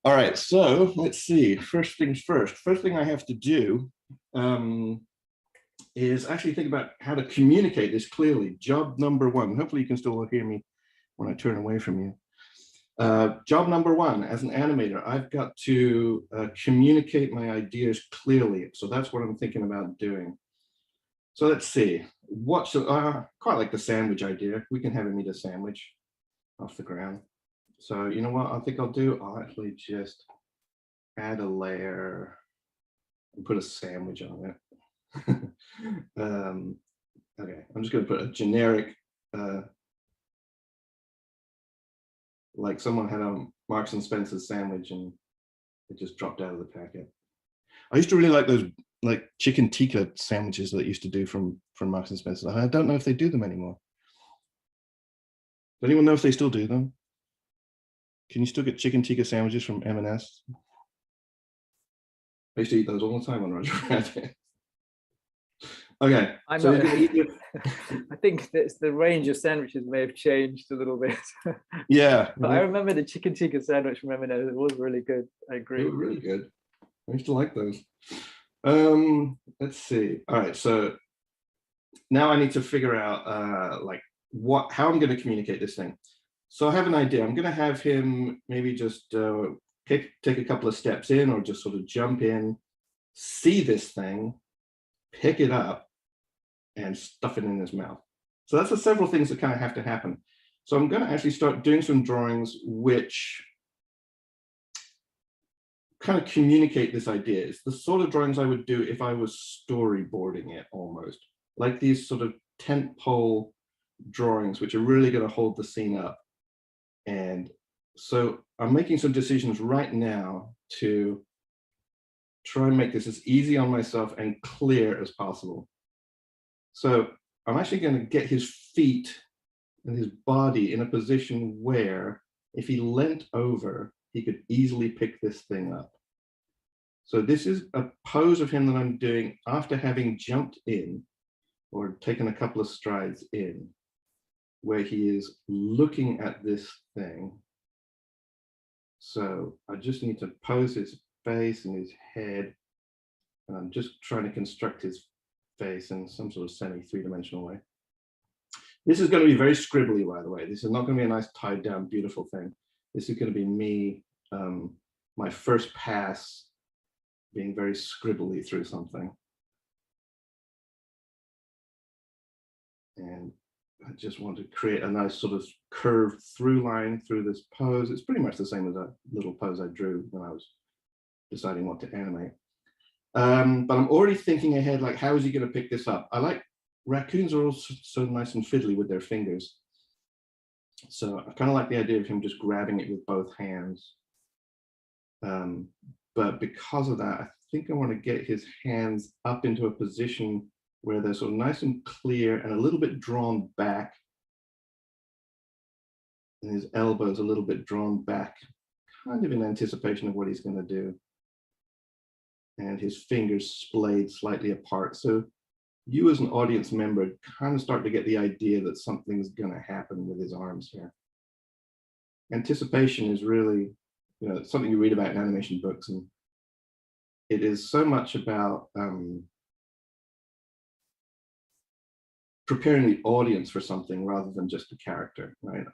All right, so let's see. First things first. First thing I have to do is actually think about how to communicate this clearly. Job number one. Hopefully you can still hear me when I turn away from you. Job number one, as an animator, I've got to communicate my ideas clearly. So that's what I'm thinking about doing. So let's see. What should, quite like the sandwich idea. We can have him eat a sandwich off the ground. So you know what I think I'll do? I'll actually just add a layer and put a sandwich on it. Okay, I'm just going to put a generic, like someone had a Marks and Spencer's sandwich and it just dropped out of the packet. I used to really like those like chicken tikka sandwiches that used to do from Marks and Spencer. I don't know if they do them anymore. Does anyone know if they still do them? Can you still get chicken tikka sandwiches from M&S? I used to eat those all the time on Roger Rabbit. Okay, so I think that the range of sandwiches may have changed a little bit. Yeah, but I remember the chicken tikka sandwich from M&S. It was really good. I agree. They were really good. I used to like those. Let's see. All right, so now I need to figure out like how I'm going to communicate this thing. So I have an idea. I'm going to have him maybe just take a couple of steps in, or just sort of jump in, see this thing, pick it up, and stuff it in his mouth. So that's the several things that kind of have to happen. So I'm going to actually start doing some drawings which kind of communicate this idea. It's the sort of drawings I would do if I was storyboarding it, almost like these sort of tentpole drawings, which are really going to hold the scene up. And so I'm making some decisions right now to try and make this as easy on myself and clear as possible. So I'm actually going to get his feet and his body in a position where if he leant over, he could easily pick this thing up. So this is a pose of him that I'm doing after having jumped in or taken a couple of strides in, where he is looking at this thing. So I just need to pose his face and his head. And I'm just trying to construct his face in some sort of semi-three-dimensional way. This is going to be very scribbly, by the way. This is not going to be a nice tied down, beautiful thing. This is going to be me, my first pass, being very scribbly through something. And I just want to create a nice sort of curved through line through this pose. It's pretty much the same as that little pose I drew when I was deciding what to animate. But I'm already thinking ahead, like, how is he going to pick this up? I like raccoons are also so nice and fiddly with their fingers. So I kind of like the idea of him just grabbing it with both hands. But because of that, I think I want to get his hands up into a position where they're sort of nice and clear and a little bit drawn back. And his elbows a little bit drawn back, kind of in anticipation of what he's going to do. And his fingers splayed slightly apart. So you as an audience member kind of start to get the idea that something's going to happen with his arms here. Anticipation is really, something you read about in animation books, and it is so much about preparing the audience for something rather than just the character, right?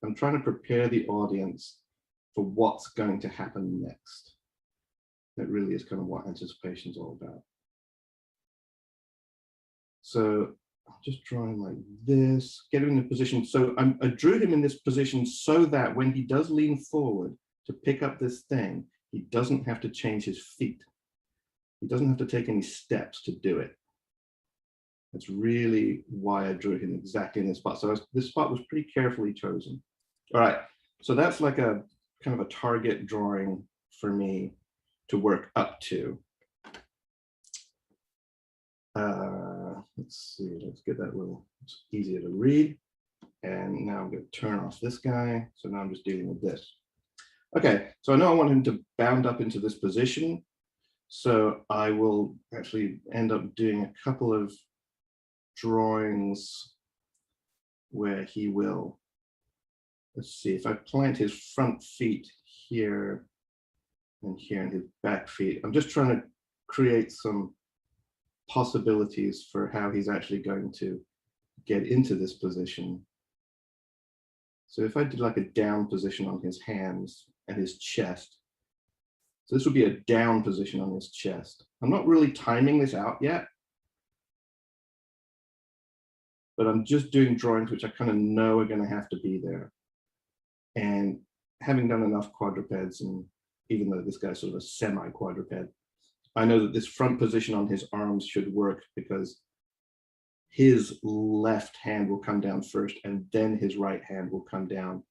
I'm trying to prepare the audience for what's going to happen next. That really is kind of what anticipation is all about. So I'm just drawing like this, get him in a position. So I drew him in this position so that when he does lean forward to pick up this thing, he doesn't have to change his feet. He doesn't have to take any steps to do it. That's really why I drew him exactly in this spot. So this spot was pretty carefully chosen. All right, so that's like a kind of a target drawing for me to work up to. Let's see, let's get that little, it's easier to read. And now I'm going to turn off this guy. So now I'm just dealing with this. Okay, so I know I want him to bound up into this position. So I will actually end up doing a couple of drawings where he will, let's see, if I plant his front feet here, and here in his back feet. I'm just trying to create some possibilities for how he's actually going to get into this position. So if I did like a down position on his hands and his chest, so this would be a down position on his chest. I'm not really timing this out yet, but I'm just doing drawings which I kind of know are going to have to be there. And having done enough quadrupeds, and even though this guy's sort of a semi-quadruped, I know that this front position on his arms should work because his left hand will come down first and then his right hand will come down.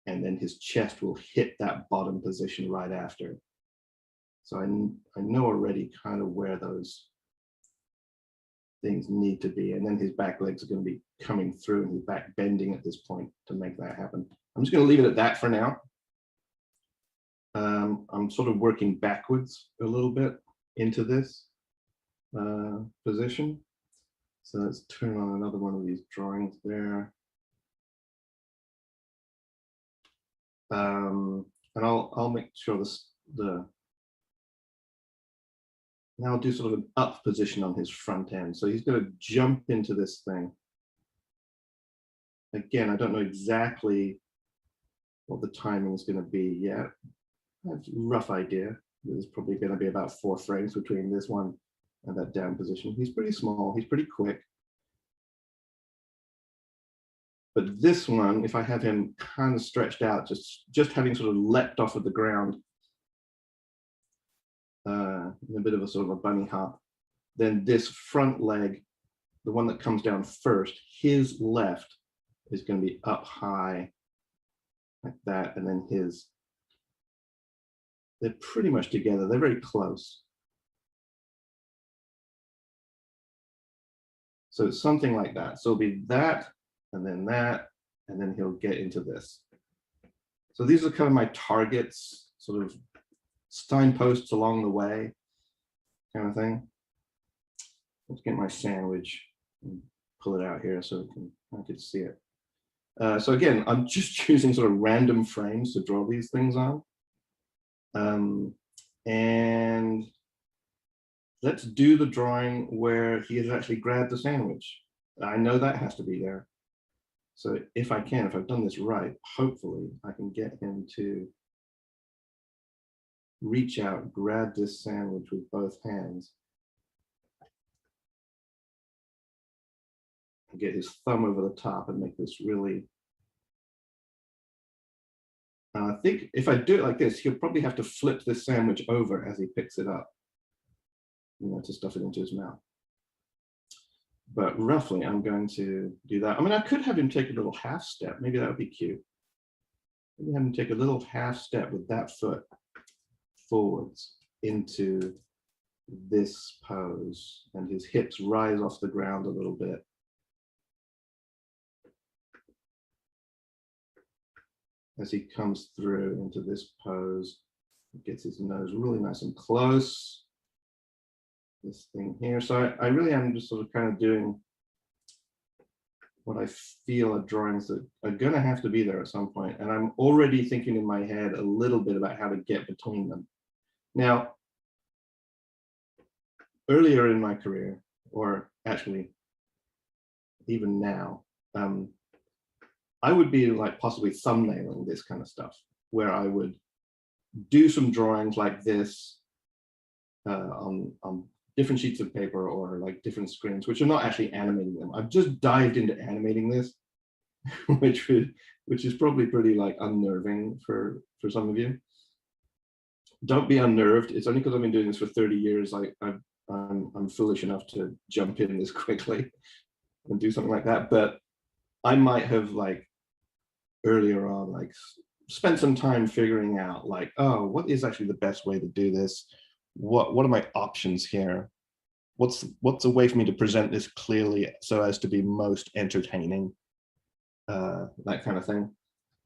And then his chest will hit that bottom position right after. So I know already kind of where those things need to be. And then his back legs are going to be coming through and his back bending at this point to make that happen. I'm just going to leave it at that for now. I'm sort of working backwards a little bit into this position. So let's turn on another one of these drawings there. And I'll make sure now I'll do sort of an up position on his front end. So he's going to jump into this thing. Again, I don't know exactly what the timing is going to be yet. I have a rough idea. There's probably going to be about 4 frames between this one and that down position. He's pretty small, he's pretty quick. But this one, if I have him kind of stretched out, just having sort of leapt off of the ground in a bit of a sort of a bunny hop, then this front leg, the one that comes down first, his left is going to be up high like that, and then they're pretty much together. They're very close. So it's something like that. So it'll be that, and then he'll get into this. So these are kind of my targets, sort of signposts along the way, kind of thing. Let's get my sandwich and pull it out here so I can see it. So again, I'm just choosing sort of random frames to draw these things on. And let's do the drawing where he has actually grabbed the sandwich. I know that has to be there. So if I've done this right, hopefully I can get him to reach out, grab this sandwich with both hands, and get his thumb over the top and make this really. I think if I do it like this, he'll probably have to flip this sandwich over as he picks it up, to stuff it into his mouth. But roughly, I'm going to do that. I mean, I could have him take a little half step. Maybe that would be cute. Maybe have him take a little half step with that foot forwards into this pose, and his hips rise off the ground a little bit. As he comes through into this pose, he gets his nose really nice and close. This thing here. So I really am just sort of kind of doing what I feel are drawings that are going to have to be there at some point. And I'm already thinking in my head a little bit about how to get between them. Now, earlier in my career, or actually even now, I would be like possibly thumbnailing this kind of stuff, where I would do some drawings like this on different sheets of paper or like different screens, which are not actually animating them. I've just dived into animating this, which is probably pretty like unnerving for some of you. Don't be unnerved. It's only because I've been doing this for 30 years. I'm foolish enough to jump in this quickly and do something like that. But I might have like earlier on like spent some time figuring out like, oh, what is actually the best way to do this? What are my options here? What's a way for me to present this clearly so as to be most entertaining? That kind of thing.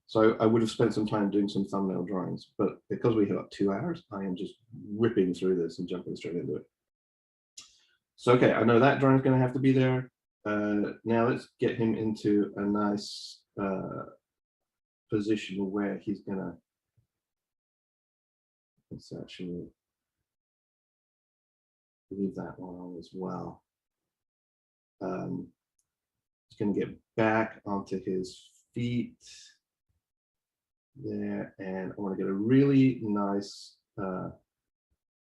So I would have spent some time doing some thumbnail drawings, but because we have 2 hours, I am just ripping through this and jumping straight into it. So, okay, I know that drawing is going to have to be there. Now let's get him into a nice position where he's going to Let's actually leave that one on as well. He's going to get back onto his feet there, and I want to get a really nice,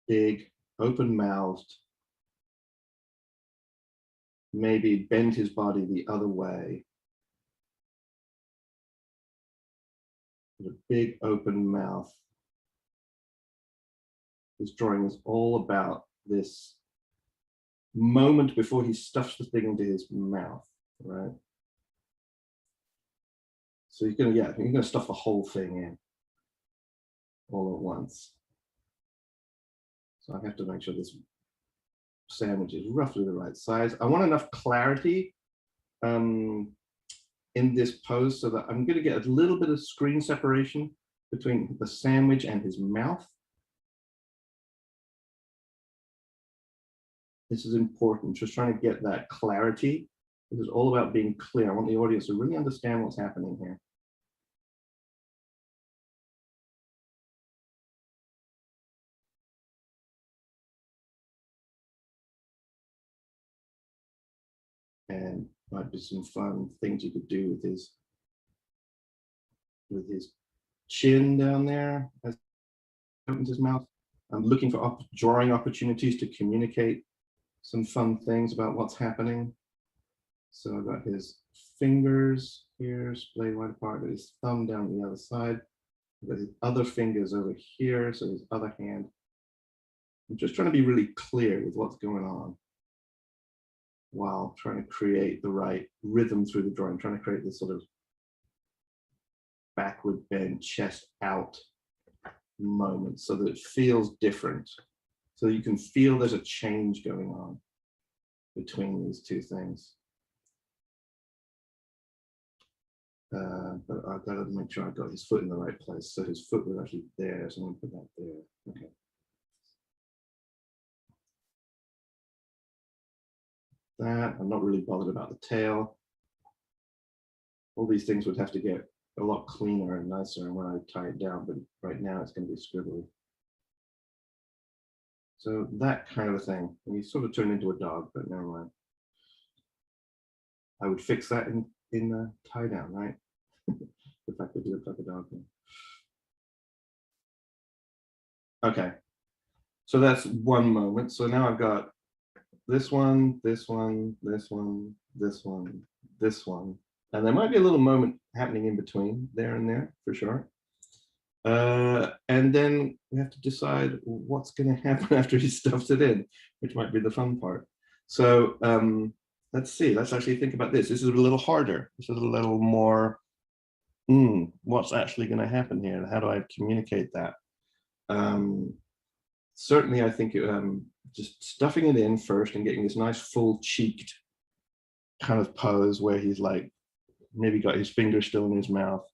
big, open-mouthed, maybe bend his body the other way. With a big open mouth. This drawing is all about this moment before he stuffs the thing into his mouth, right? So he's gonna stuff the whole thing in all at once. So I have to make sure this sandwich is roughly the right size. I want enough clarity in this pose so that I'm going to get a little bit of screen separation between the sandwich and his mouth. This is important, just trying to get that clarity. This is all about being clear. I want the audience to really understand what's happening here. And might be some fun things you could do with his chin down there as he opens his mouth. I'm looking for drawing opportunities to communicate some fun things about what's happening. So I've got his fingers here, splayed wide apart, with his thumb down the other side. I've got his other fingers over here, so his other hand. I'm just trying to be really clear with what's going on while trying to create the right rhythm through the drawing, trying to create this sort of backward bend, chest out moment so that it feels different. So you can feel there's a change going on between these two things. But I've got to make sure I've got his foot in the right place. So his foot was actually there, so I'm going to put that there. Okay. That, I'm not really bothered about the tail. All these things would have to get a lot cleaner and nicer when I tie it down, but right now it's going to be scribbly. So that kind of a thing. And he sort of turned into a dog, but never mind. I would fix that in the tie down, right? If I could do it like a dog thing. Okay, so that's one moment. So now I've got this one, this one, this one, this one, this one. And there might be a little moment happening in between there and there for sure. And then we have to decide what's going to happen after he stuffs it in, which might be the fun part. So let's see, let's actually think about this. This is a little harder. This is a little more, what's actually going to happen here? And how do I communicate that? Certainly, I think just stuffing it in first and getting this nice full cheeked kind of pose where he's like, maybe got his finger still in his mouth,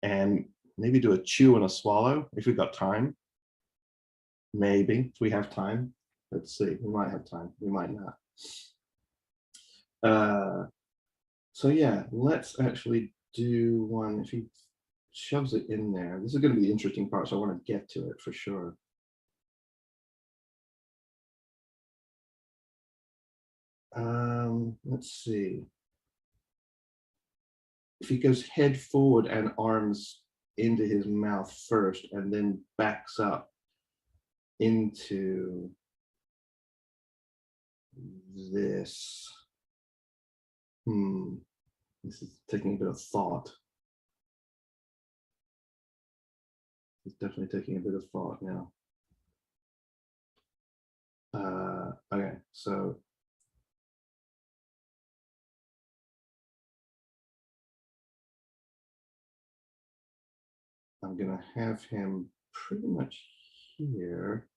and maybe do a chew and a swallow if we've got time. Maybe if we have time. Let's see, we might have time, we might not. So yeah, let's actually do one. If he shoves it in there, this is going to be the interesting part, so I want to get to it for sure. Let's see. If he goes head forward and arms into his mouth first and then backs up into this. This is taking a bit of thought. It's definitely taking a bit of thought now. Okay, so I'm gonna have him pretty much here.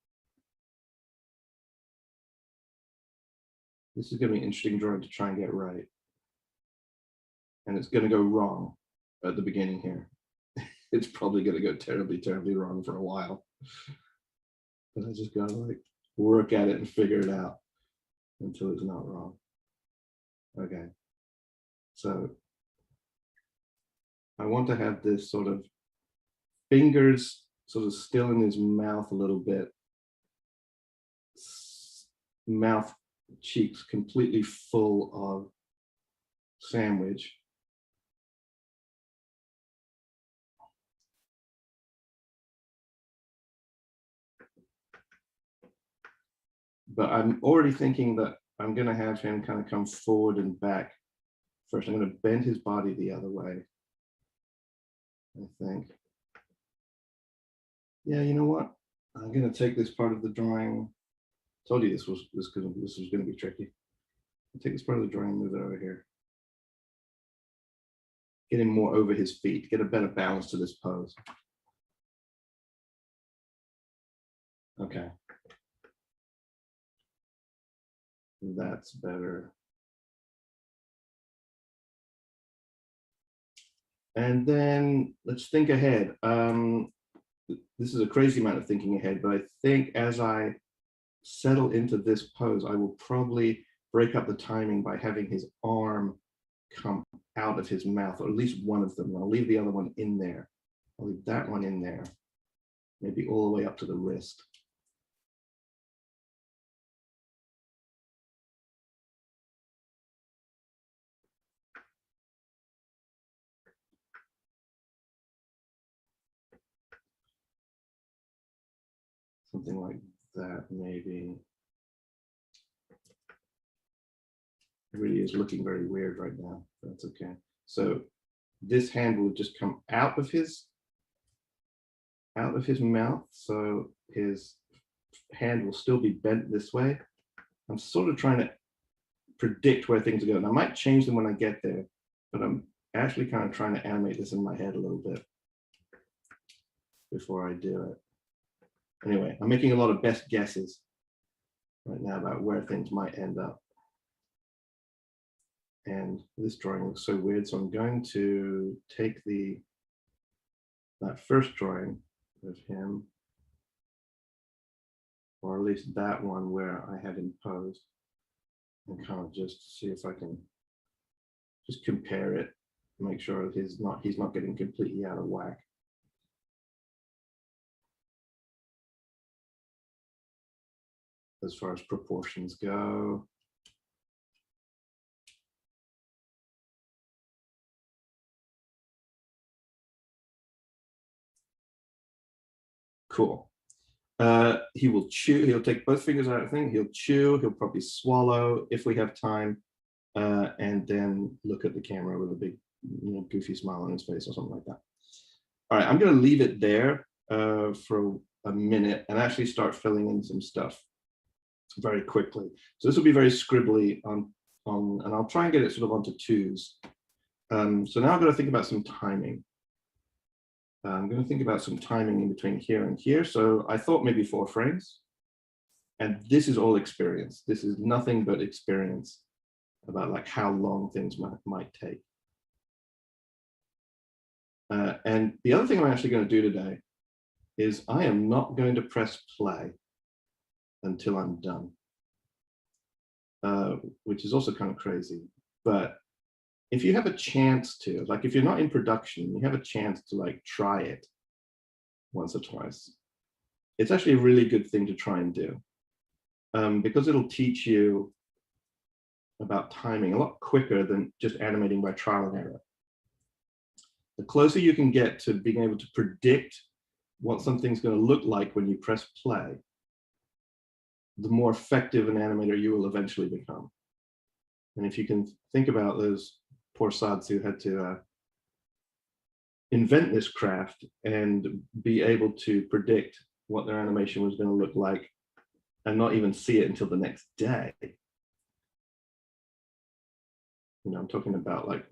This is gonna be an interesting drawing to try and get right. And it's gonna go wrong at the beginning here. It's probably gonna go terribly, terribly wrong for a while. But I just gotta like work at it and figure it out until it's not wrong. Okay, so I want to have this sort of fingers sort of still in his mouth a little bit. Mouth, cheeks completely full of sandwich. But I'm already thinking that I'm going to have him kind of come forward and back. First, I'm going to bend his body the other way, I think. Yeah, you know what? I'm going to take this part of the drawing. Told you this was going to be tricky. I'll take this part of the drawing and move it over here. Get him more over his feet, get a better balance to this pose. Okay. That's better. And then let's think ahead. This is a crazy amount of thinking ahead, but I think as I settle into this pose, I will probably break up the timing by having his arm come out of his mouth, or at least one of them. I'll leave the other one in there. I'll leave that one in there, maybe all the way up to the wrist. Something like that, maybe. It really is looking very weird right now. That's okay. So this hand will just come out of his mouth. So his hand will still be bent this way. I'm sort of trying to predict where things are going. I might change them when I get there, but I'm actually kind of trying to animate this in my head a little bit before I do it. Anyway, I'm making a lot of best guesses right now about where things might end up. And this drawing looks so weird, so I'm going to take that first drawing of him, or at least that one where I had him posed, and kind of just see if I can just compare it, make sure he's not getting completely out of whack. As far as proportions go. Cool. He will chew. He'll take both fingers out, I think. He'll chew. He'll probably swallow if we have time, and then look at the camera with a big, goofy smile on his face or something like that. All right, I'm going to leave it there for a minute and actually start filling in some stuff very quickly. So this will be very scribbly on, and I'll try and get it sort of onto twos. So now I've got to think about some timing. I'm going to think about some timing in between here and here. So I thought maybe 4 frames. And this is all experience. This is nothing but experience about like how long things might take. And the other thing I'm actually going to do today is I am not going to press play until I'm done, which is also kind of crazy. But if you have a chance to, like if you're not in production, you have a chance to like try it once or twice, it's actually a really good thing to try and do, because it'll teach you about timing a lot quicker than just animating by trial and error. The closer you can get to being able to predict what something's going to look like when you press play, the more effective an animator you will eventually become. And if you can think about those poor sods who had to invent this craft and be able to predict what their animation was going to look like and not even see it until the next day. I'm talking about like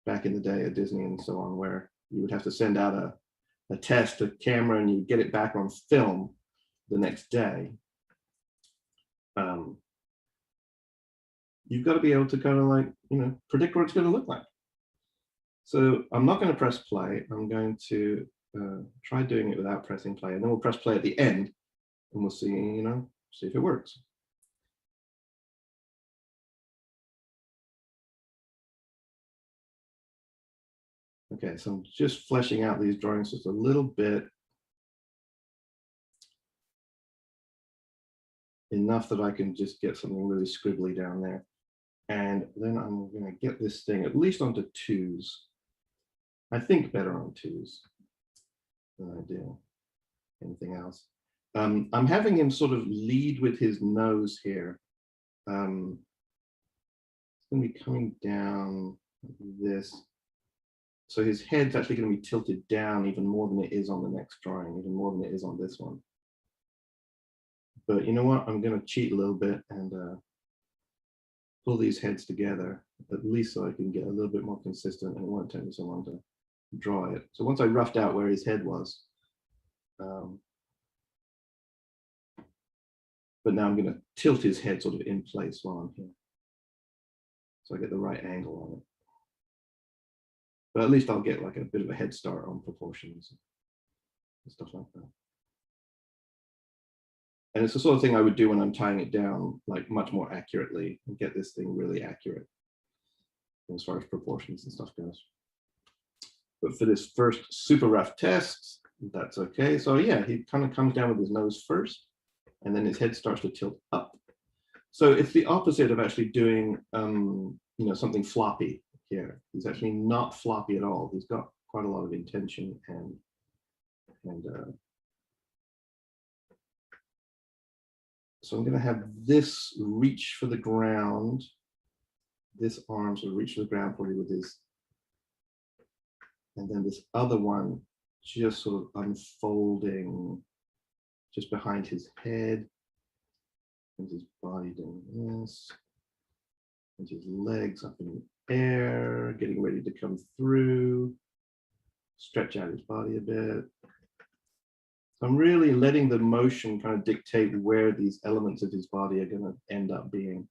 back in the day at Disney and so on, where you would have to send out a test, a camera, and you get it back on film the next day. You've got to be able to kind of like, predict what it's going to look like. So I'm not going to press play. I'm going to try doing it without pressing play, and then we'll press play at the end and we'll see, see if it works. Okay, so I'm just fleshing out these drawings just a little bit. enough that I can just get something really scribbly down there. And then I'm going to get this thing at least onto 2s. I think better on 2s than I do anything else. I'm having him sort of lead with his nose here. It's going to be coming down like this. So his head's actually going to be tilted down even more than it is on the next drawing, even more than it is on this one. But you know what? I'm going to cheat a little bit and pull these heads together, at least so I can get a little bit more consistent, and it won't take me so long to draw it. So once I roughed out where his head was, but now I'm going to tilt his head sort of in place while I'm here, so I get the right angle on it. But at least I'll get like a bit of a head start on proportions and stuff like that. And it's the sort of thing I would do when I'm tying it down, like much more accurately, and get this thing really accurate as far as proportions and stuff goes. But for this first super rough test, that's okay. So yeah, he kind of comes down with his nose first, and then his head starts to tilt up. So it's the opposite of actually doing, you know, something floppy here. He's actually not floppy at all. He's got quite a lot of intention and so I'm going to have this reach for the ground. This arm sort of reach for the ground probably with his, and then this other one just sort of unfolding just behind his head, and his body doing this, and his legs up in the air, getting ready to come through, stretch out his body a bit. So I'm really letting the motion kind of dictate where these elements of his body are going to end up being.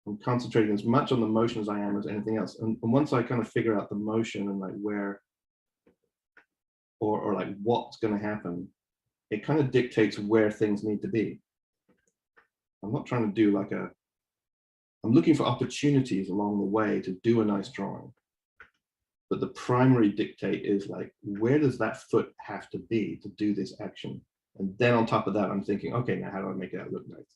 I'm concentrating as much on the motion as I am as anything else. And once I kind of figure out the motion and like where, or like what's going to happen, it kind of dictates where things need to be. I'm not trying to do like a, I'm looking for opportunities along the way to do a nice drawing. But the primary dictate is like, where does that foot have to be to do this action? And then on top of that, I'm thinking, okay, now how do I make that look nice?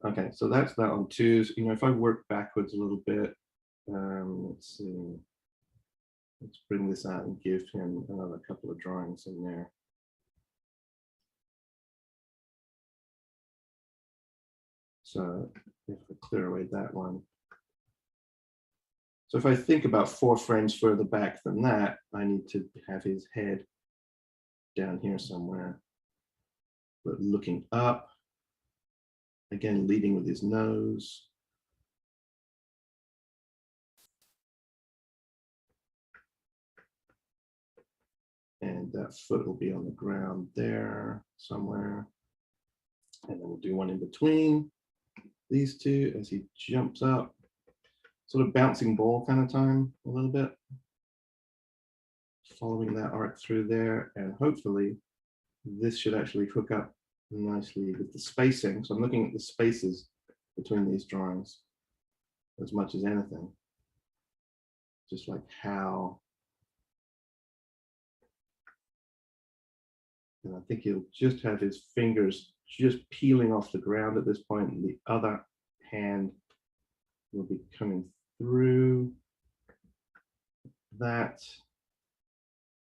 Okay, so that's that on 2s. You know, if I work backwards a little bit, let's see. Let's bring this out and give him another couple of drawings in there. So if I clear away that one. So if I think about 4 frames further back than that, I need to have his head down here somewhere, but looking up, again, leading with his nose. And that foot will be on the ground there somewhere. And then we'll do one in between these two as he jumps up, sort of bouncing ball kind of time a little bit. Following that arc through there, and hopefully this should actually hook up nicely with the spacing. So I'm looking at the spaces between these drawings as much as anything. Just like how, and I think he'll just have his fingers just peeling off the ground at this point, and the other hand will be coming through that.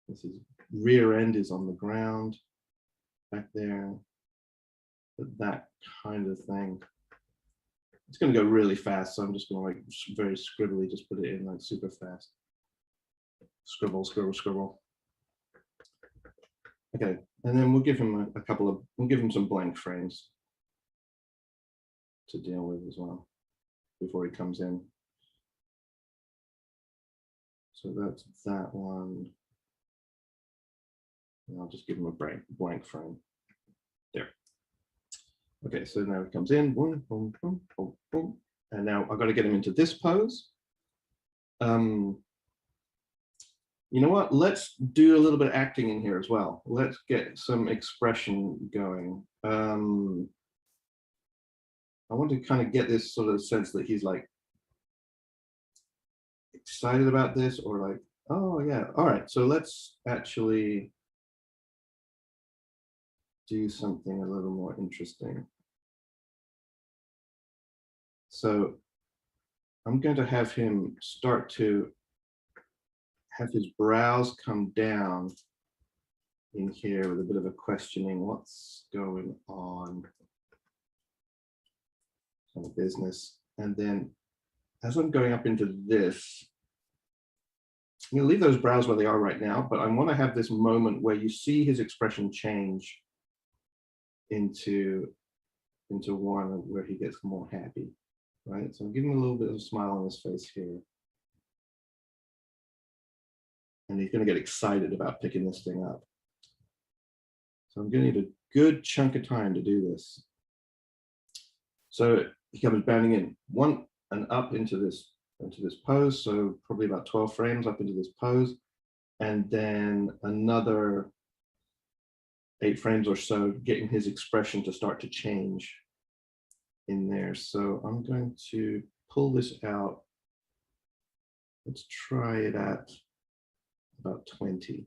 This is rear end is on the ground back there, but that kind of thing. It's going to go really fast, so I'm just going to like very scribbly just put it in like super fast. Scribble, scribble, scribble. Okay, and then we'll give him a couple of, we'll give him some blank frames to deal with as well before he comes in. So that's that one. And I'll just give him a blank frame. There. Okay, so now he comes in, boom, boom, boom, boom, boom. And now I've got to get him into this pose. You know what? Let's do a little bit of acting in here as well. Let's get some expression going. I want to kind of get this sort of sense that he's like excited about this, or like, oh yeah, all right. So let's actually do something a little more interesting. So I'm going to have him start to have his brows come down in here with a bit of a questioning, what's going on kind of business. And then as I'm going up into this, I'm going to leave those brows where they are right now, but I want to have this moment where you see his expression change into one where he gets more happy, right? So I'm giving him a little bit of a smile on his face here. And he's going to get excited about picking this thing up. So I'm going to need a good chunk of time to do this. So he comes bounding in, one and up into this pose. So probably about 12 frames up into this pose. And then another 8 frames or so, getting his expression to start to change in there. So I'm going to pull this out. Let's try it at about 20.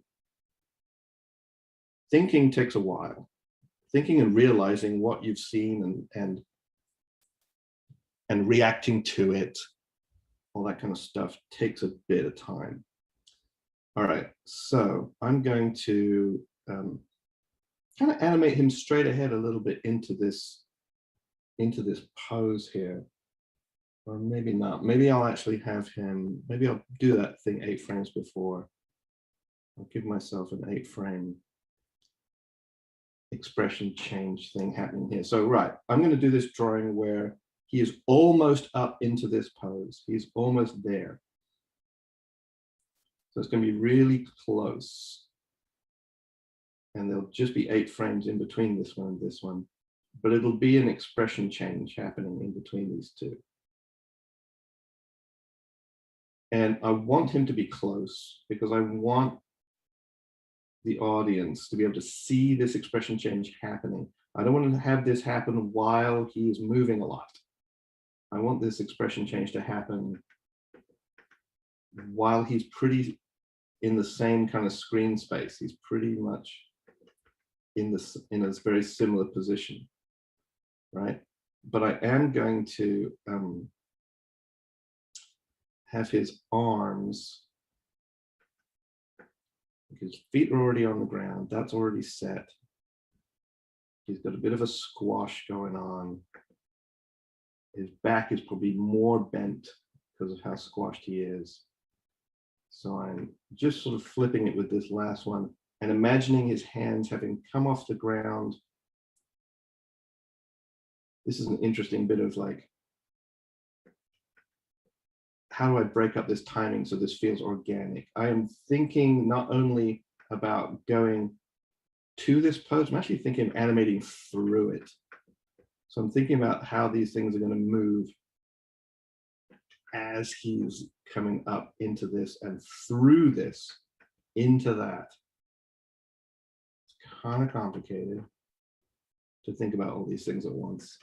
Thinking takes a while. Thinking and realizing what you've seen and reacting to it, all that kind of stuff takes a bit of time. All right, so I'm going to kind of animate him straight ahead a little bit into this pose here. Or maybe not. Maybe I'll actually have him, maybe I'll do that thing 8 frames before. I'll give myself an 8 frame expression change thing happening here. So right, I'm going to do this drawing where he is almost up into this pose. He's almost there. So it's going to be really close. And there'll just be 8 frames in between this one and this one. But it'll be an expression change happening in between these two. And I want him to be close because I want the audience to be able to see this expression change happening. I don't want to have this happen while he is moving a lot. I want this expression change to happen while he's pretty in the same kind of screen space. He's pretty much in a very similar position, right? But I am going to have his arms, his feet are already on the ground, that's already set. He's got a bit of a squash going on. His back is probably more bent because of how squashed he is. So I'm just sort of flipping it with this last one and imagining his hands having come off the ground. This is an interesting bit of like, how do I break up this timing so this feels organic? I am thinking not only about going to this pose, I'm actually thinking of animating through it. So I'm thinking about how these things are going to move as he's coming up into this and through this into that. It's kind of complicated to think about all these things at once,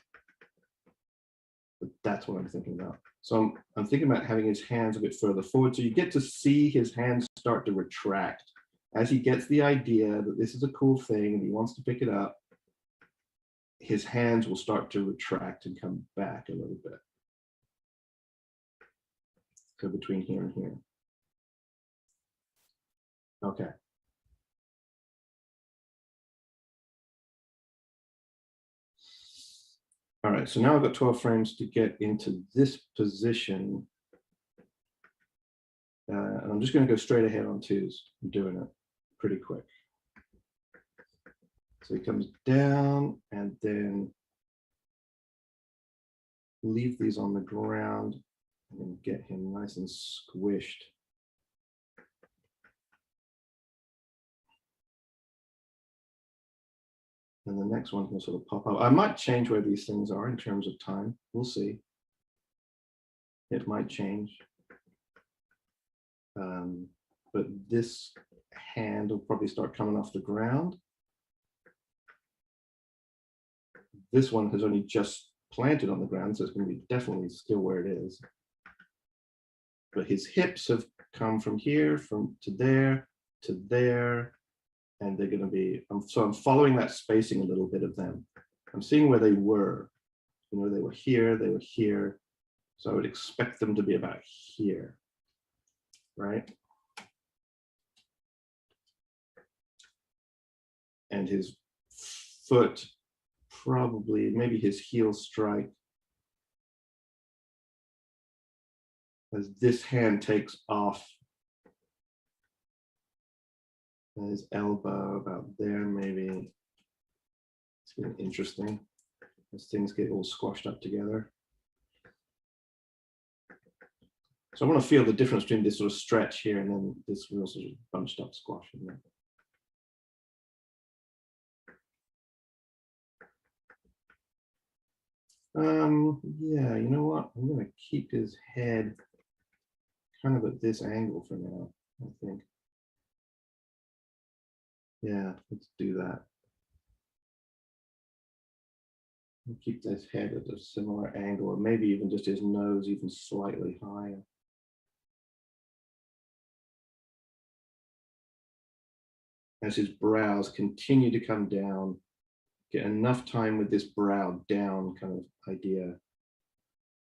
but that's what I'm thinking about. So I'm thinking about having his hands a bit further forward, so you get to see his hands start to retract as he gets the idea that this is a cool thing and he wants to pick it up. His hands will start to retract and come back a little bit. So between here and here. Okay. All right, so now I've got 12 frames to get into this position. And I'm just going to go straight ahead on 2s. I'm doing it pretty quick. So he comes down and then leave these on the ground and then get him nice and squished. And the next one can sort of pop up. I might change where these things are in terms of time. We'll see. It might change. But this hand will probably start coming off the ground. This one has only just planted on the ground, so it's going to be definitely still where it is. But his hips have come from here, to there, and they're going to be, so I'm following that spacing a little bit of them. I'm seeing where they were. You know, they were here. So I would expect them to be about here, right? And his foot, probably, maybe his heel strike, as this hand takes off. And his elbow about there, maybe. It's been interesting as things get all squashed up together. So I want to feel the difference between this sort of stretch here and then this real sort of bunched up squash in there. Yeah, you know what? I'm going to keep his head kind of at this angle for now, I think. Yeah, let's do that. We'll keep this head at a similar angle, or maybe even just his nose even slightly higher. As his brows continue to come down, get enough time with this brow down kind of idea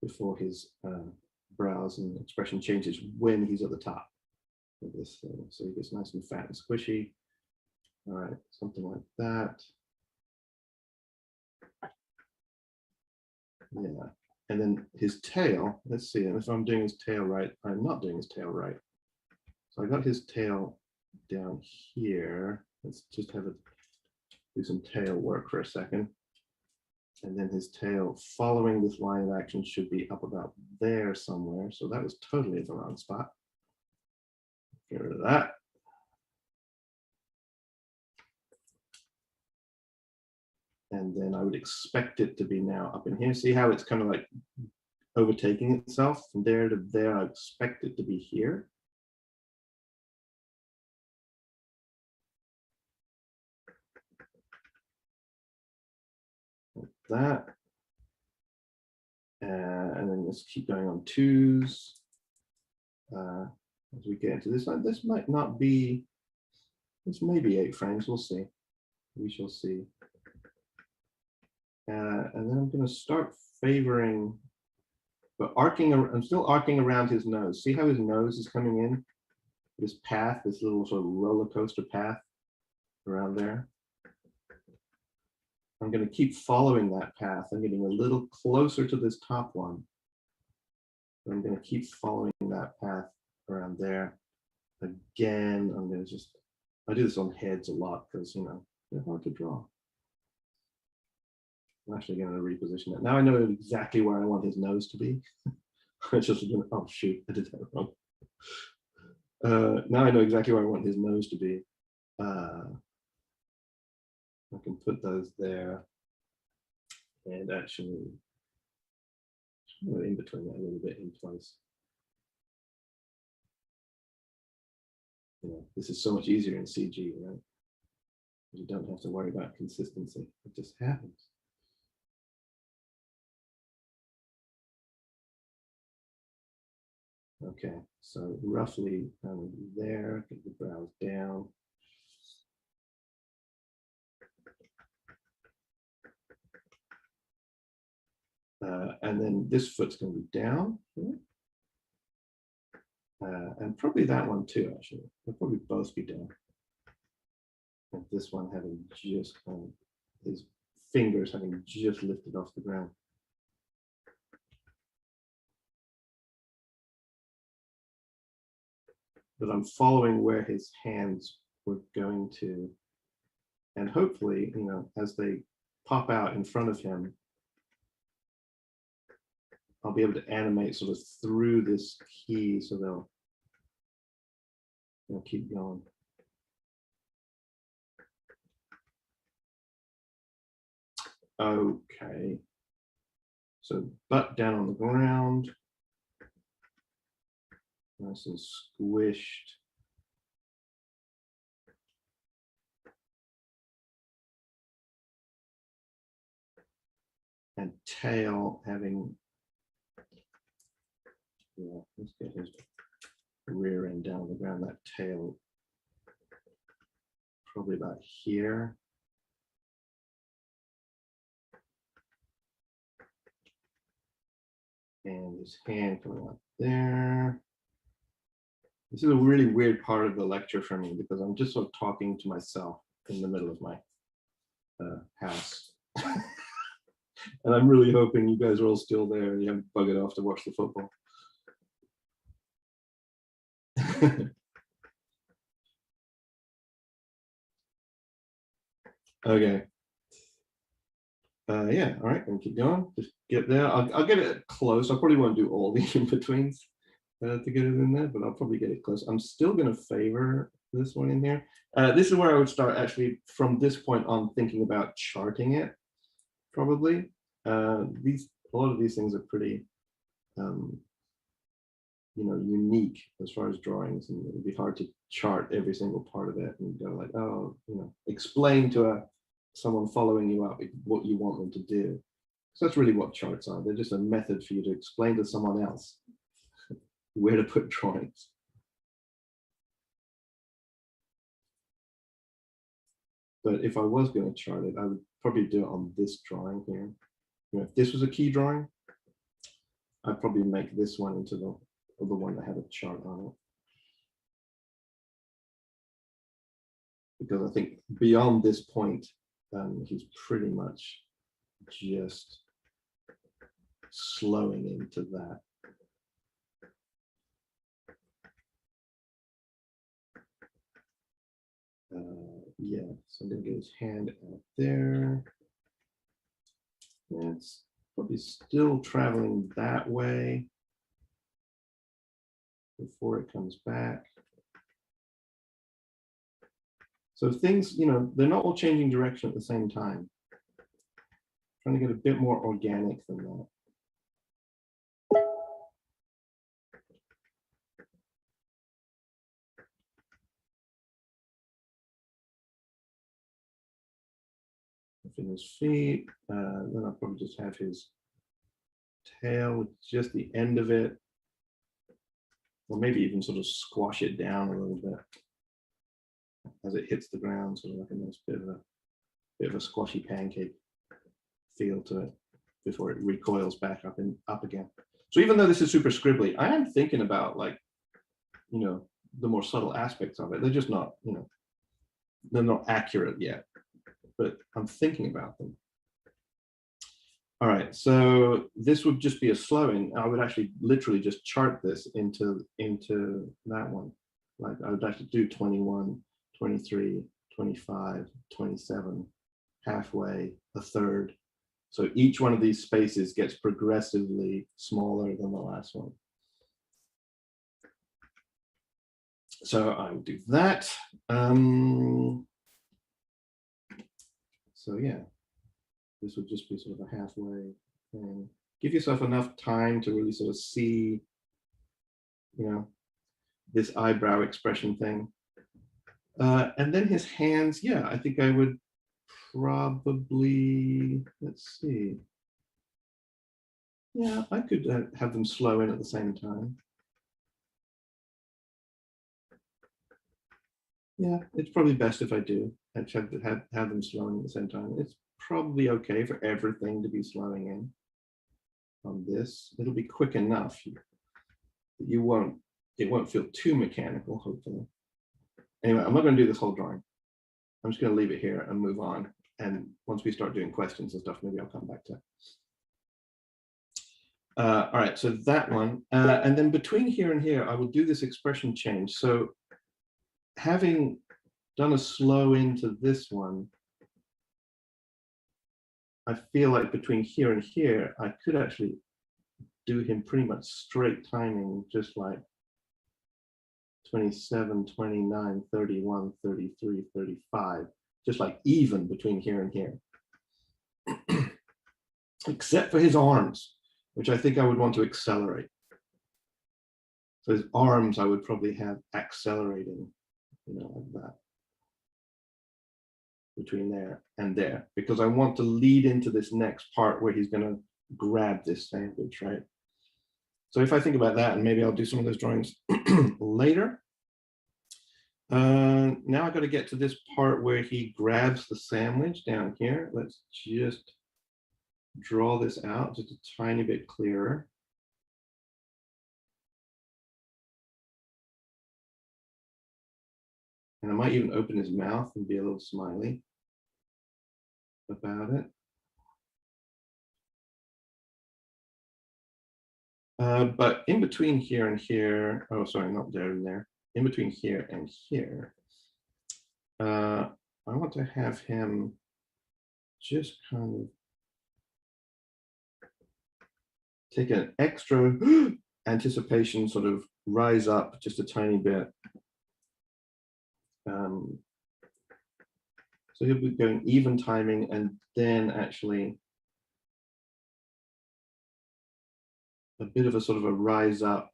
before his brows and expression changes when he's at the top of this thing. So he gets nice and fat and squishy. All right, something like that. Yeah, and then his tail, let's see, and if I'm doing his tail right, I'm not doing his tail right. So I got his tail down here. Let's just have it do some tail work for a second. And then his tail following this line of action should be up about there somewhere. So that was totally in the wrong spot. Get rid of that. And then I would expect it to be now up in here. See how it's kind of like overtaking itself from there to there. I expect it to be here. Like that. And then let's keep going on twos. As we get into this one, this might not be, this may be 8 frames, we'll see. We shall see. And then I'm going to start favoring, but arcing, I'm still arcing around his nose. See how his nose is coming in? This path, this little sort of roller coaster path around there. I'm going to keep following that path. I'm getting a little closer to this top one. I'm going to keep following that path around there. Again, I'm going to just, I do this on heads a lot because, you know, they're hard to draw. I'm actually going to reposition it. Now I know exactly where I want his nose to be. I just, oh shoot, I did that wrong. Now I know exactly where I want his nose to be. I can put those there and actually in between that a little bit in place. You know, this is so much easier in CG, right? You don't have to worry about consistency. It just happens. Okay, so roughly there, get the brows down. And then this foot's going to be down. And probably that one too, actually. They'll probably both be down. And this one having just his fingers having just lifted off the ground. But I'm following where his hands were going to. And hopefully, you know, as they pop out in front of him, I'll be able to animate sort of through this key so they'll keep going. Okay. So butt down on the ground. Nice and squished. And tail having, yeah, let's get his rear end down on the ground. That tail probably about here. And his hand coming up there. This is a really weird part of the lecture for me because I'm just sort of talking to myself in the middle of my house. And I'm really hoping you guys are all still there and you haven't buggered off to watch the football. Okay. Yeah, all right, and keep going. Just get there. I'll get it close. I probably won't do all the in-betweens to get it in there, but I'll probably get it close. I'm still going to favor this one in here. This is where I would start actually from this point on thinking about charting it, probably. A lot of these things are pretty, unique as far as drawings, and it would be hard to chart every single part of it and go like, oh, explain to someone following you up what you want them to do. So that's really what charts are. They're just a method for you to explain to someone else where to put drawings. But if I was going to chart it, I would probably do it on this drawing here. If this was a key drawing, I'd probably make this one into the one that had a chart on it. Because I think beyond this point, he's pretty much just slowing into that. Yeah, so I'm gonna get his hand out there. It's probably still traveling that way before it comes back. So things, they're not all changing direction at the same time. Trying to get a bit more organic than that. In his feet, then I'll probably just have his tail with just the end of it, or maybe even sort of squash it down a little bit as it hits the ground, sort of like a nice bit of a squashy pancake feel to it before it recoils back up again. So even though this is super scribbly, I am thinking about the more subtle aspects of it. They're just not, they're not accurate yet, but I'm thinking about them. All right, so this would just be a slowing. I would actually literally just chart this into that one. Like I would actually do 21, 23, 25, 27, halfway, a third. So each one of these spaces gets progressively smaller than the last one. So I would do that. So yeah, this would just be sort of a halfway thing. Give yourself enough time to really sort of see, this eyebrow expression thing. And then his hands, yeah, I think I would probably, let's see. Yeah, I could have them slow in at the same time. Yeah, it's probably best if I do. I have them slowing at the same time. It's probably okay for everything to be slowing in on this. It'll be quick enough. It won't feel too mechanical, hopefully. Anyway, I'm not going to do this whole drawing. I'm just going to leave it here and move on. And once we start doing questions and stuff, maybe I'll come back to it. All right, so that one. And then between here and here, I will do this expression change. So having done a slow into this one, I feel like between here and here, I could actually do him pretty much straight timing, just like 27, 29, 31, 33, 35, just like even between here and here. Except for his arms, which I think I would want to accelerate. So his arms, I would probably have accelerating, like that. Between there and there, because I want to lead into this next part where he's going to grab this sandwich, right? So if I think about that, and maybe I'll do some of those drawings later. Now I've got to get to this part part where he grabs the sandwich down here. Let's just draw this out just a tiny bit clearer. And I might even open his mouth and be a little smiley about it. But in between here and here, oh, sorry, not there and there. In between here and here, I want to have him just kind of take an extra anticipation, sort of rise up just a tiny bit. So he'll be going even timing and then actually a bit of a sort of a rise up.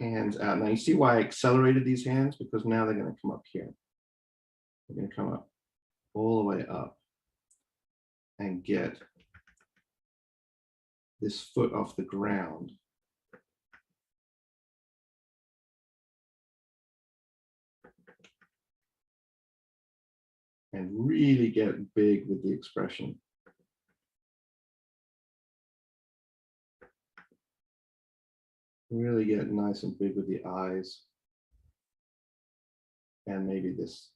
Hands out. Now you see why I accelerated these hands? Because now they're going to come up here. They're going to come up all the way up and get this foot off the ground. And really get big with the expression. Really get nice and big with the eyes. And maybe this.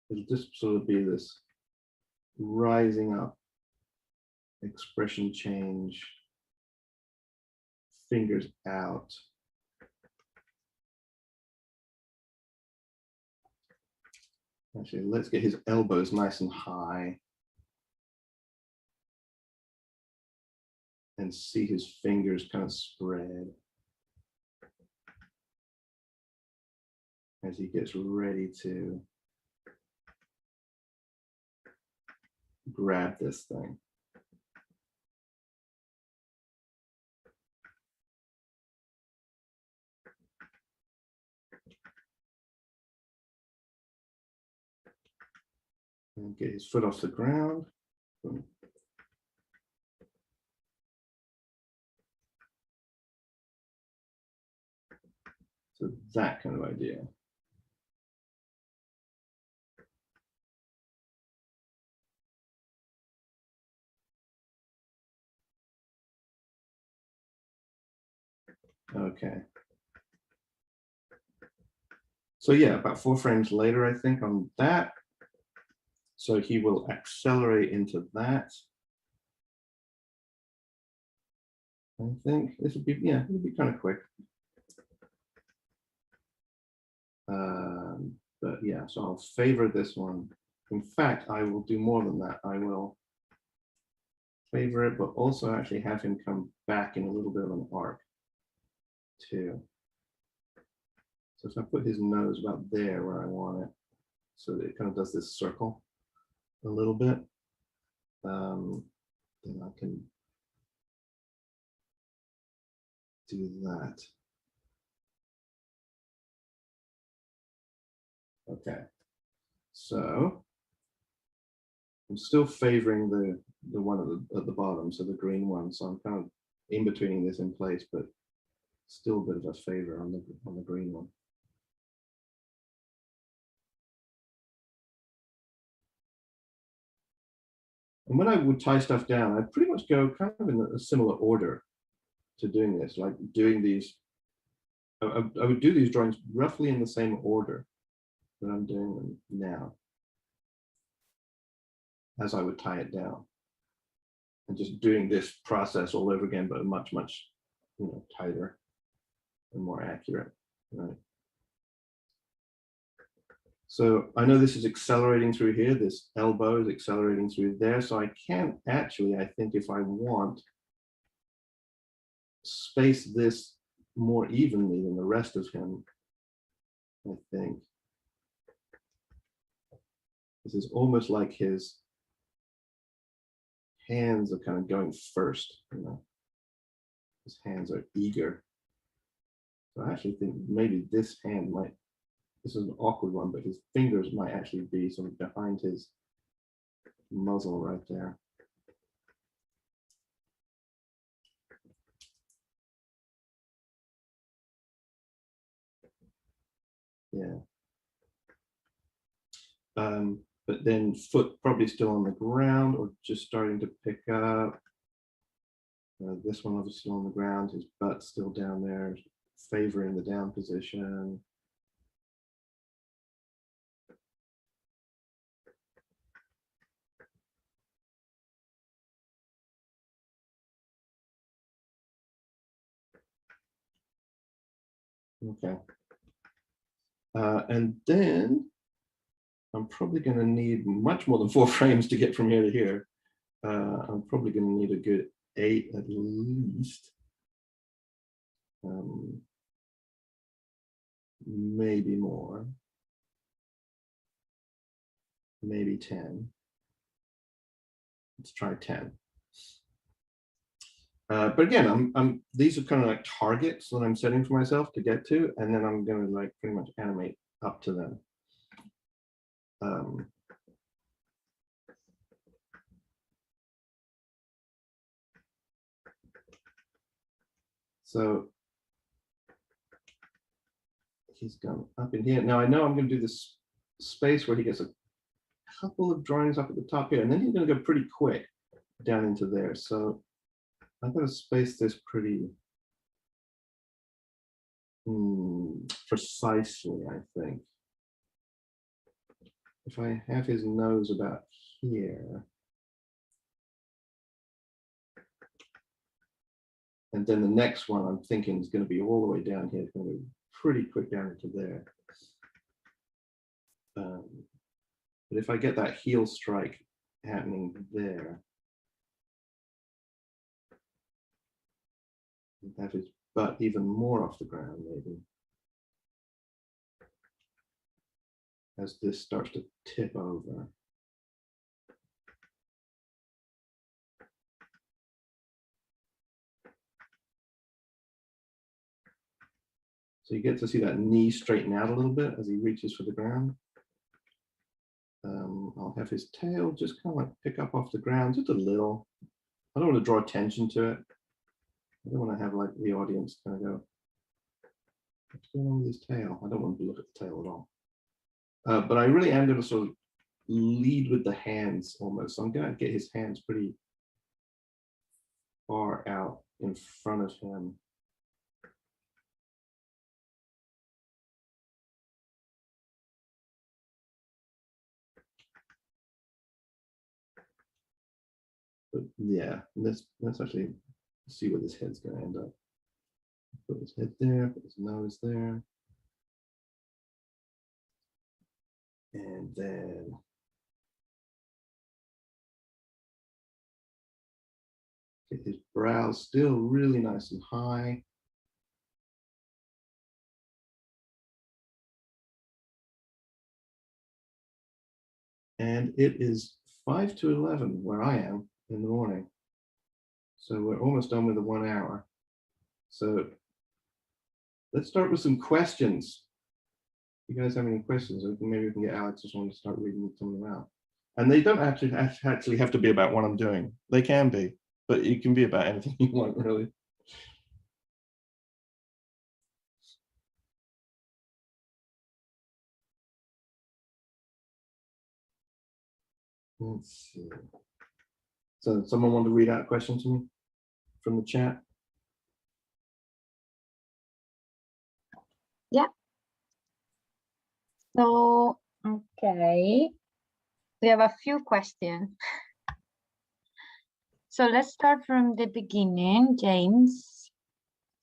It'll just sort of be this rising up expression change. Fingers out. Actually, let's get his elbows nice and high. And see his fingers kind of spread as he gets ready to grab this thing. And get his foot off the ground. Boom. So that kind of idea. Okay. So yeah, about 4 frames later, I think, on that. So he will accelerate into that. I think this would be, yeah, it'll be kind of quick. But yeah, so I'll favor this one. In fact, I will do more than that. I will favor it, but also actually have him come back in a little bit of an arc too. So if I put his nose about there where I want it, so that it kind of does this circle a little bit, then I can do that. Okay, so I'm still favoring the one at the bottom, so the green one. So I'm kind of in betweening this in place, but still a bit of a favor on the green one. And when I would tie stuff down, I pretty much go kind of in a similar order to doing this, like doing these. I would do these drawings roughly in the same order that I'm doing them now, as I would tie it down, and just doing this process all over again, but much, much, tighter and more accurate, right? So I know this is accelerating through here. This elbow is accelerating through there. So I can actually, I think, if I want, space this more evenly than the rest of him, I think. This is almost like his hands are kind of going first, His hands are eager. So I actually think maybe this hand might, this is an awkward one, but his fingers might actually be sort of behind his muzzle right there. but then foot probably still on the ground or just starting to pick up. This one obviously on the ground, his butt still down there, favoring the down position. Okay. And then I'm probably going to need much more than 4 frames to get from here to here. I'm probably going to need a good 8 at least. Maybe more. Maybe 10. Let's try 10. But again, these are kind of like targets that I'm setting for myself to get to, and then I'm going to like pretty much animate up to them. So he's gone up in here. Now I know I'm going to do this space where he gets a couple of drawings up at the top here, and then he's going to go pretty quick down into there. So I'm going to space this pretty precisely, I think. If I have his nose about here, and then the next one I'm thinking is going to be all the way down here. It's going to be pretty quick down into there. But if I get that heel strike happening there, have his butt even more off the ground, maybe, as this starts to tip over. So you get to see that knee straighten out a little bit as he reaches for the ground. I'll have his tail just kind of like pick up off the ground just a little. I don't want to draw attention to it. I don't want to have like the audience kind of go, what's going on with his tail? I don't want to look at the tail at all. But I really am going to sort of lead with the hands almost. So I'm going to get his hands pretty far out in front of him. But yeah, let's actually see where this head's going to end up. Put his head there, put his nose there. And then get his brows still really nice and high. And it is 5 to 11 where I am in the morning. So we're almost done with the 1 hour. So let's start with some questions. If you guys have any questions, maybe we can get Alex just want to start reading some of them out. And they don't actually have to be about what I'm doing. They can be, but it can be about anything you want, really. Let's see. So someone want to read out a question to me from the chat? Yeah. So, okay. We have a few questions. So let's start from the beginning, James.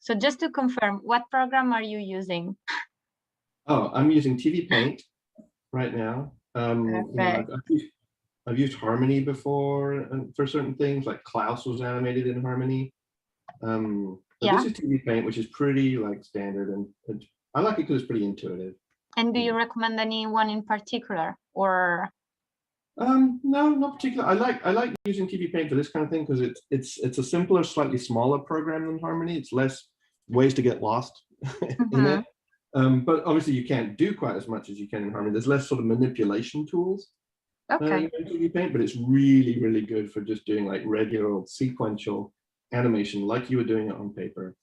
So just to confirm, what program are you using? Oh, I'm using TV Paint right now. You know, I've used Harmony before for certain things, like Klaus was animated in Harmony. But yeah. This is TV Paint, which is pretty like standard, and I like it because it's pretty intuitive. And do you recommend anyone in particular, or? No, not particular. I like using TV Paint for this kind of thing because it's a simpler, slightly smaller program than Harmony. It's less ways to get lost in it. But obviously you can't do quite as much as you can in Harmony. There's less sort of manipulation tools. Okay. In TV Paint, but it's really, really good for just doing like regular old sequential animation, like you were doing it on paper.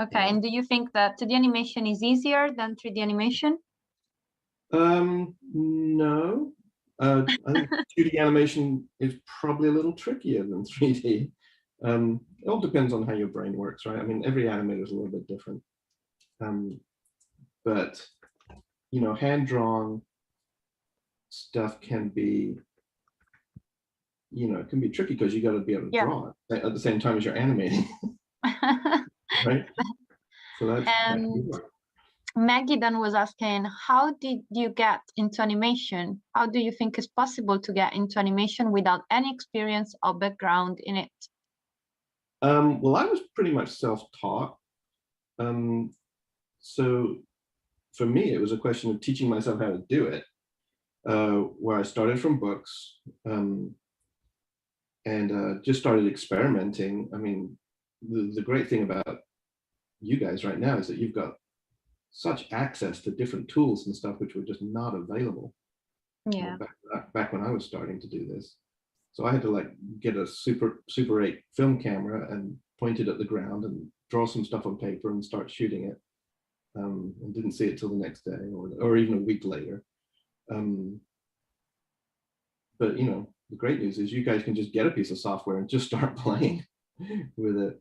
Okay, and do you think that 2D animation is easier than 3D animation? No. I think 2D animation is probably a little trickier than 3D. It all depends on how your brain works, right? I mean, every animator is a little bit different. But, you know, hand-drawn stuff can be, you know, it can be tricky because you got to be able to Yeah. draw it at the same time as you're animating, right? So that can be hard. Maggie then was asking, how did you get into animation? How do you think it's possible to get into animation without any experience or background in it? Well, I was pretty much self-taught. So for me, it was a question of teaching myself how to do it, where I started from books and just started experimenting. I mean, the great thing about you guys right now is that you've got such access to different tools and stuff which were just not available, you know, back when I was starting to do this. So I had to like get a Super 8 film camera and point it at the ground and draw some stuff on paper and start shooting it, and didn't see it till the next day or even a week later. But you know, the great news is you guys can just get a piece of software and just start playing with it.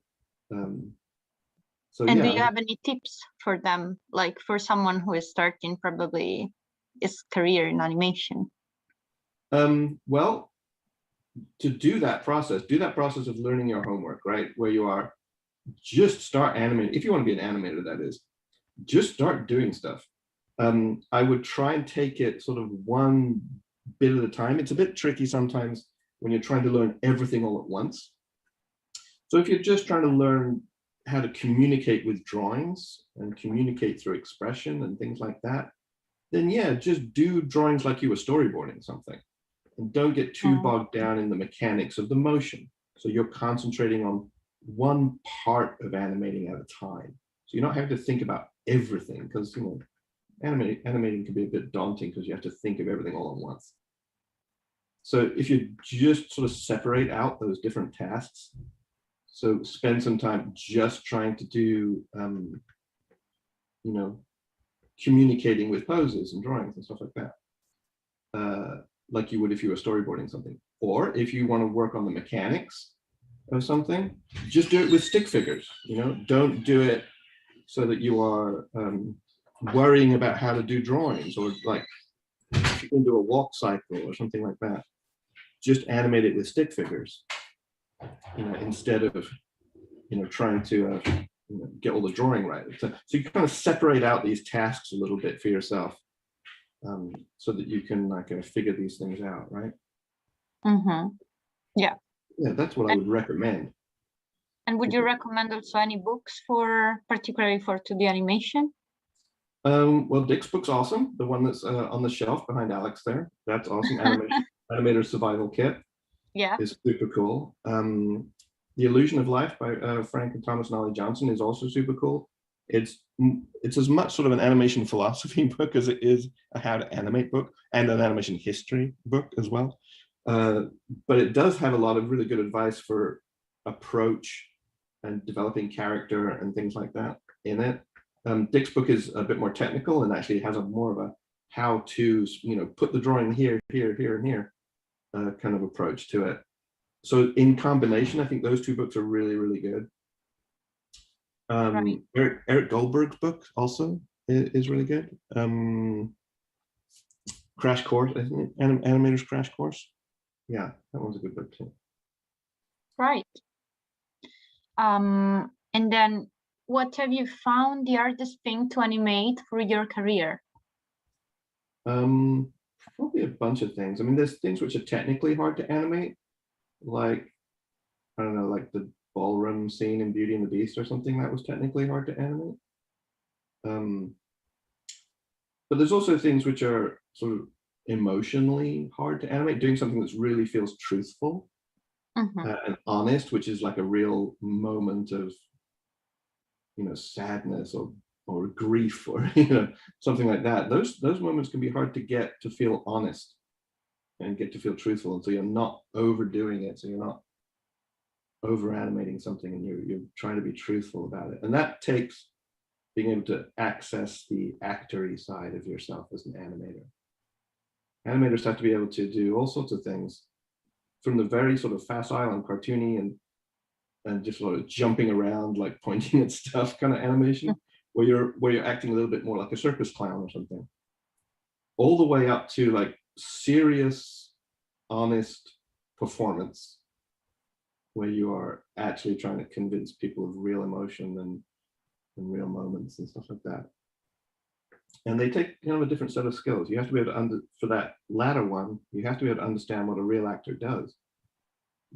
So And yeah, do you have any tips for them, like for someone who is starting probably his career in animation? well, to do that process of learning your homework, right? Where you are, just start animating. If you want to be an animator, that is, just start doing stuff. I would try and take it sort of one bit at a time. It's a bit tricky sometimes when you're trying to learn everything all at once. So if you're just trying to learn how to communicate with drawings and communicate through expression and things like that, then yeah, just do drawings like you were storyboarding something. And don't get too bogged down in the mechanics of the motion. So you're concentrating on one part of animating at a time. So you're not having to think about everything, because you know, animating can be a bit daunting because you have to think of everything all at once. So if you just sort of separate out those different tasks, so spend some time just trying to do, you know, communicating with poses and drawings and stuff like that, like you would if you were storyboarding something. Or if you want to work on the mechanics of something, just do it with stick figures. You know, don't do it so that you are worrying about how to do drawings, or like you can do a walk cycle or something like that. Just animate it with stick figures, you know, instead of, you know, trying to you know, get all the drawing right. So you kind of separate out these tasks a little bit for yourself, so that you can like figure these things out, right? Yeah. Yeah, that's what I would recommend. And would you recommend also any books for, particularly for 2D animation? Well, Dick's book's awesome. The one that's on the shelf behind Alex there. That's awesome. Animator Survival Kit. Yeah. Is super cool. The Illusion of Life by Frank and Thomas Nolly Johnson is also super cool. It's as much sort of an animation philosophy book as it is a how to animate book, and an animation history book as well. But it does have a lot of really good advice for approach and developing character and things like that in it. Dick's book is a bit more technical and actually has a more of a how to, you know, put the drawing here, here, here, and here kind of approach to it. So in combination, I think those two books are really, really good. Right. Eric Goldberg's book also is really good. Crash Course, isn't it? Animator's Crash Course. Yeah, that one's a good book too. Right. And then what have you found the hardest thing to animate for your career? Probably a bunch of things. I mean, there's things which are technically hard to animate, like, I don't know, like the ballroom scene in Beauty and the Beast or something that was technically hard to animate. But there's also things which are sort of emotionally hard to animate, doing something that really feels truthful and honest, which is like a real moment of, you know, sadness or grief or, you know, something like that. Those moments can be hard to get to feel honest and get to feel truthful, and so you're not overdoing it, so you're not over animating something, and you're trying to be truthful about it, and that takes being able to access the actory side of yourself as an animator. Animators have to be able to do all sorts of things, from the very sort of facile and cartoony and just sort of jumping around, like pointing at stuff kind of animation, where you're acting a little bit more like a circus clown or something, all the way up to like serious, honest performance, where you are actually trying to convince people of real emotion and real moments and stuff like that. And they take kind of a different set of skills. You have to be able to, for that latter one, you have to be able to understand what a real actor does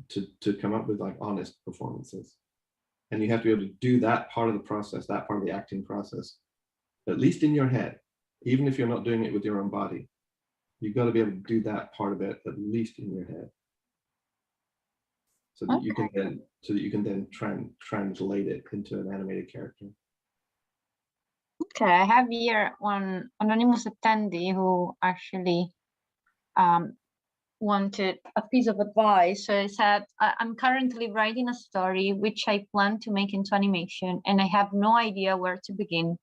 to come up with like honest performances. And you have to be able to do that part of the process, that part of the acting process, at least in your head, even if you're not doing it with your own body. You've got to be able to do that part of it at least in your head, so that you can then translate it into an animated character. Okay, I have here one anonymous attendee who actually wanted a piece of advice. So he said, I'm currently writing a story which I plan to make into animation, and I have no idea where to begin.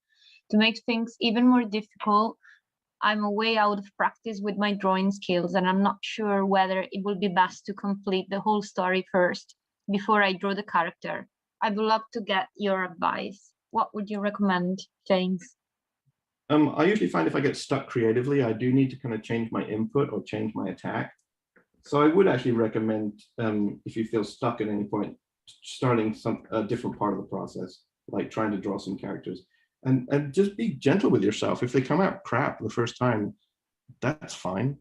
To make things even more difficult, I'm way out of practice with my drawing skills, and I'm not sure whether it will be best to complete the whole story first before I draw the character. I would love to get your advice. What would you recommend, James? I usually find if I get stuck creatively, I do need to kind of change my input or change my attack. So I would actually recommend, if you feel stuck at any point, starting a different part of the process, like trying to draw some characters, and just be gentle with yourself. If they come out crap the first time, that's fine.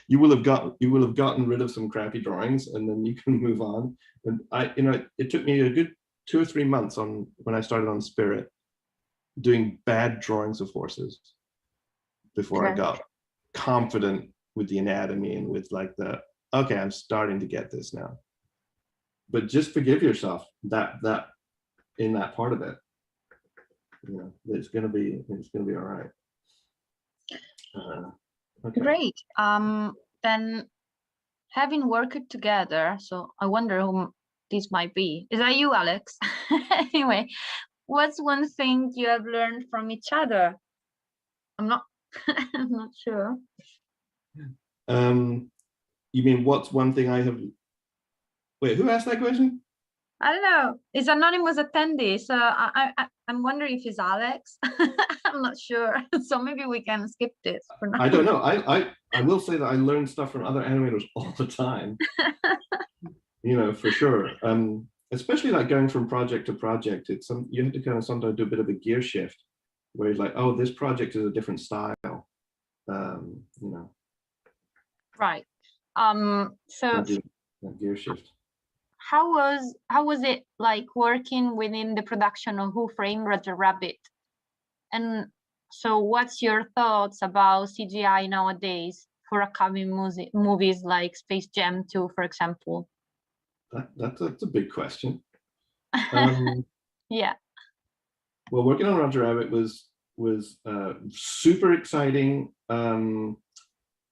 You will have gotten rid of some crappy drawings, and then you can move on. And it took me a good 2 or 3 months when I started on Spirit, doing bad drawings of horses before I got confident with the anatomy and with like okay, I'm starting to get this now. But just forgive yourself that in that part of it. It's gonna be all right. Okay. Great. Then having worked together, so I wonder who this might be. Is that you, Alex? Anyway, what's one thing you have learned from each other? I'm not sure. You mean what's one thing I have? Wait, who asked that question? I don't know. It's anonymous attendee, so I'm wondering if it's Alex. I'm not sure. So maybe we can skip this for now. I don't know. I will say that I learn stuff from other animators all the time. For sure. Especially like going from project to project, you have to kind of sometimes do a bit of a gear shift, where it's like, oh, this project is a different style. Right. So gear shift. How was it like working within the production of Who Framed Roger Rabbit? And so what's your thoughts about CGI nowadays for upcoming movies like Space Jam 2, for example? That's a big question. Yeah. Well, working on Roger Rabbit was super exciting,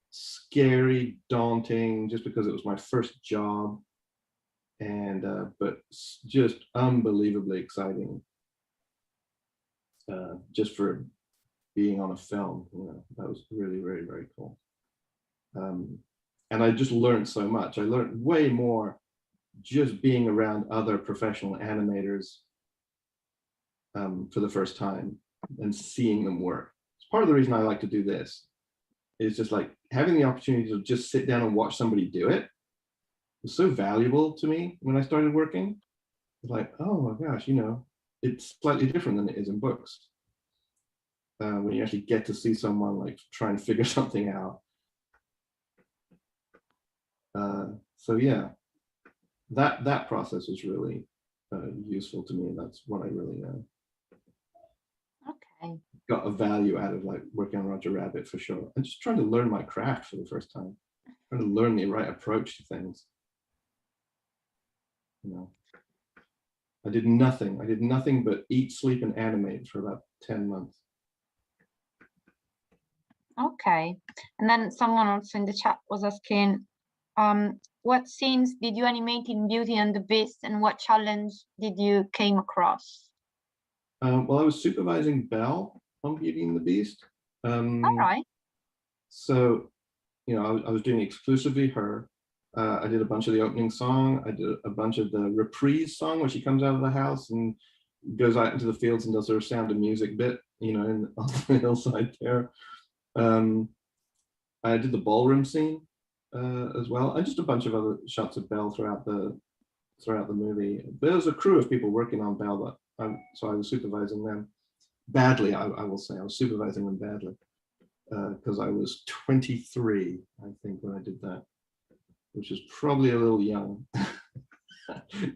scary, daunting, just because it was my first job, and but just unbelievably exciting, just for being on a film. That was really, very, very cool. And I just learned so much. I learned way more just being around other professional animators for the first time and seeing them work. It's part of the reason I like to do this. It's just like having the opportunity to just sit down and watch somebody do it was so valuable to me when I started working. It's like, oh my gosh, it's slightly different than it is in books. When you actually get to see someone like try and figure something out. So yeah, that process was really useful to me. And that's what I really got a value out of, like working on Roger Rabbit, for sure. And just trying to learn my craft for the first time, trying to learn the right approach to things. I did nothing but eat, sleep, and animate for about 10 months. Okay. And then someone also in the chat was asking, what scenes did you animate in Beauty and the Beast, and what challenge did you came across? Well, I was supervising Belle on Beauty and the Beast. All right. So, you know, I was doing exclusively her. I did a bunch of the opening song. I did a bunch of the reprise song where she comes out of the house and goes out into the fields and does her Sound of Music bit, you know, on the hillside there. I did the ballroom scene as well, and just a bunch of other shots of Belle throughout the movie. There was a crew of people working on Belle, but so I was supervising them badly. I will say I was supervising them badly because I was 23, I think, when I did that, which is probably a little young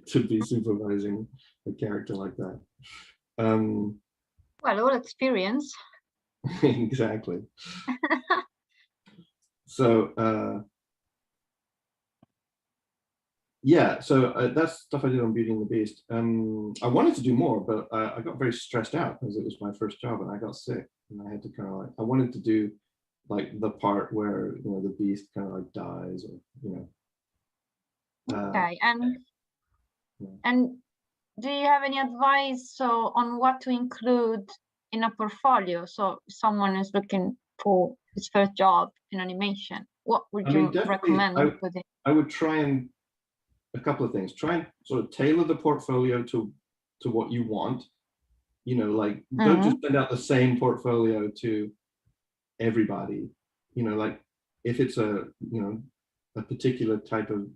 to be supervising a character like that. Well, all experience. Exactly. So yeah, so that's stuff I did on Beauty and the Beast. I wanted to do more, but I got very stressed out because it was my first job and I got sick, and I had to kind of like, I wanted to do like the part where, you know, the Beast kind of like dies, or, you know. Okay, and Yeah. and do you have any advice so on what to include in a portfolio? So if someone is looking for his first job in animation, what would I mean, you definitely, recommend with it? I would try and a couple of things. Try and sort of tailor the portfolio to what you want. You know, like don't just send out the same portfolio to everybody. You know, like if it's a, you know, a particular type of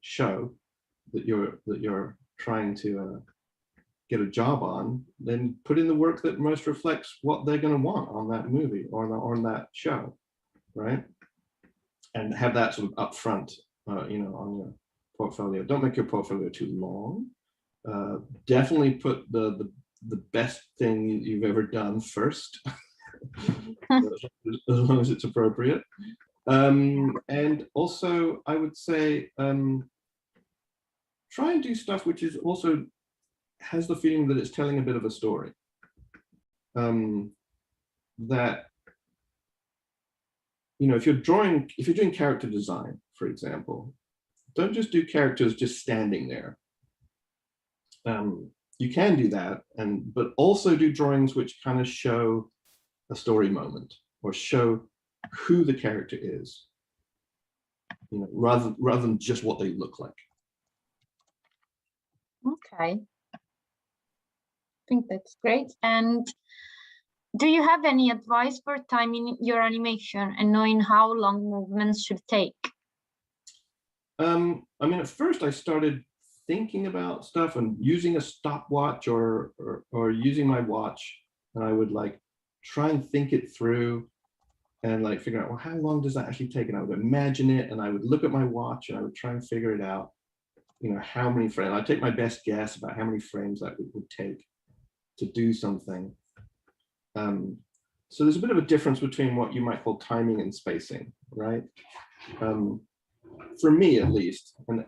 show that you're trying to get a job on, then put in the work that most reflects what they're going to want on that movie or on that show, right? And have that sort of upfront, you know, on your portfolio. Don't make your portfolio too long. Definitely put the best thing you've ever done first, as long as it's appropriate. And also, I would say, try and do stuff which is also has the feeling that it's telling a bit of a story. That, you know, if you're doing character design, for example, don't just do characters just standing there. You can do that, but also do drawings which kind of show a story moment or show who the character is, you know, rather than just what they look like. Okay, I think that's great. And do you have any advice for timing your animation and knowing how long movements should take? I mean, at first I started thinking about stuff and using a stopwatch or using my watch, and I would like try and think it through and like figure out, well, how long does that actually take? And I would imagine it, and I would look at my watch and I would try and figure it out, you know, how many frames. I'd take my best guess about how many frames that would take to do something. So there's a bit of a difference between what you might call timing and spacing, right? For me, at least, and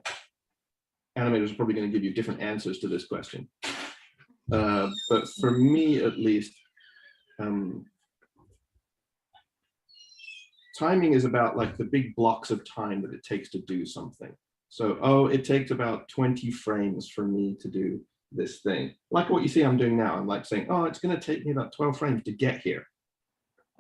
animators are probably going to give you different answers to this question. But for me, at least, timing is about like the big blocks of time that it takes to do something. So, oh, it takes about 20 frames for me to do this thing. Like what you see I'm doing now. I'm like saying, oh, it's going to take me about 12 frames to get here.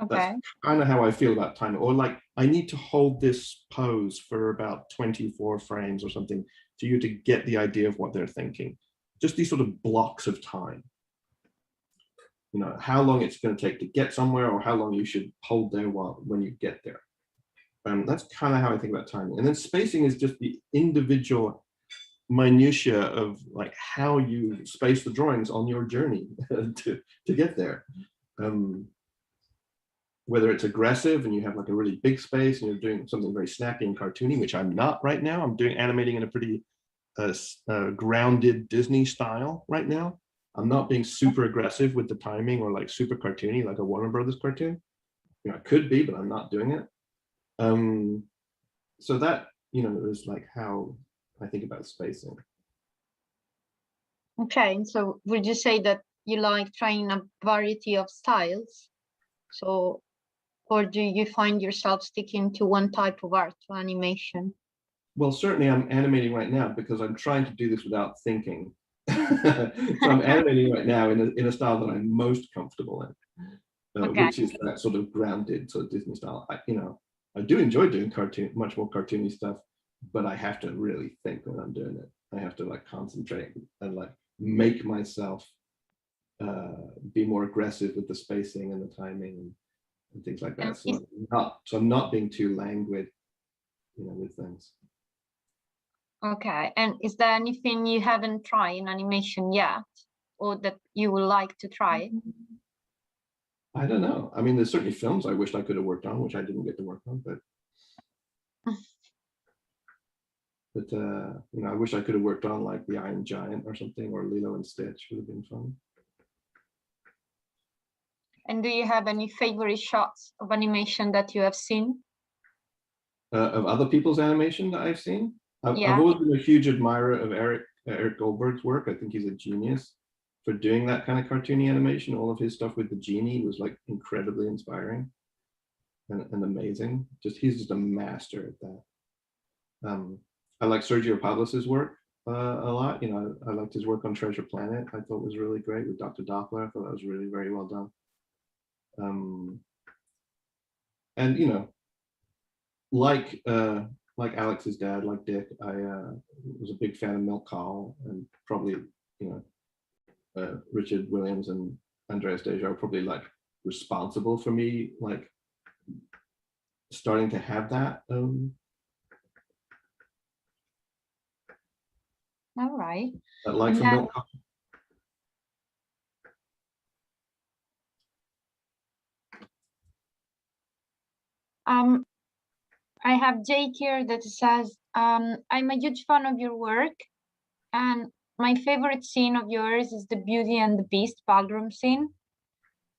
Okay. That's kind of how I feel about time. Or like, I need to hold this pose for about 24 frames or something for you to get the idea of what they're thinking. Just these sort of blocks of time. You know, how long it's going to take to get somewhere, or how long you should hold there when you get there. That's kind of how I think about timing. And then spacing is just the individual minutia of like how you space the drawings on your journey to get there. Whether it's aggressive and you have like a really big space and you're doing something very snappy and cartoony, which I'm not right now. I'm doing animating in a pretty grounded Disney style right now. I'm not being super aggressive with the timing or like super cartoony like a Warner Brothers cartoon. You know, I could be, but I'm not doing it. So that, you know, is like how I think about spacing. Okay, so would you say that you like trying a variety of styles? So, or do you find yourself sticking to one type of art or animation? Well, certainly I'm animating right now because I'm trying to do this without thinking. So I'm animating right now in a style that I'm most comfortable in, Okay. which is that sort of grounded sort of Disney style. I do enjoy doing much more cartoony stuff, but I have to really think when I'm doing it. I have to like concentrate and like make myself be more aggressive with the spacing and the timing and things like that. So I'm not being too languid, with things. Okay. And is there anything you haven't tried in animation yet, or that you would like to try? I don't know. I mean, there's certainly films I wished I could have worked on, which I didn't get to work on, but I wish I could have worked on like The Iron Giant or something, or Lilo and Stitch would have been fun. And do you have any favorite shots of animation that you have seen? Of other people's animation that I've seen? I've Yeah. always been a huge admirer of Eric Goldberg's work. I think he's a genius for doing that kind of cartoony animation. All of his stuff with the genie was like incredibly inspiring and amazing. He's just a master at that. I like Sergio Pablos' work a lot. I liked his work on Treasure Planet. I thought was really great with Dr. Doppler. I thought that was really very well done. And like Alex's dad, like Dick, I was a big fan of Milt Kahl, and probably Richard Williams and Andreas Deja are probably like responsible for me like starting to have that. All right. Like from Milt Kahl. I have Jake here that says, I'm a huge fan of your work, and my favorite scene of yours is the Beauty and the Beast ballroom scene.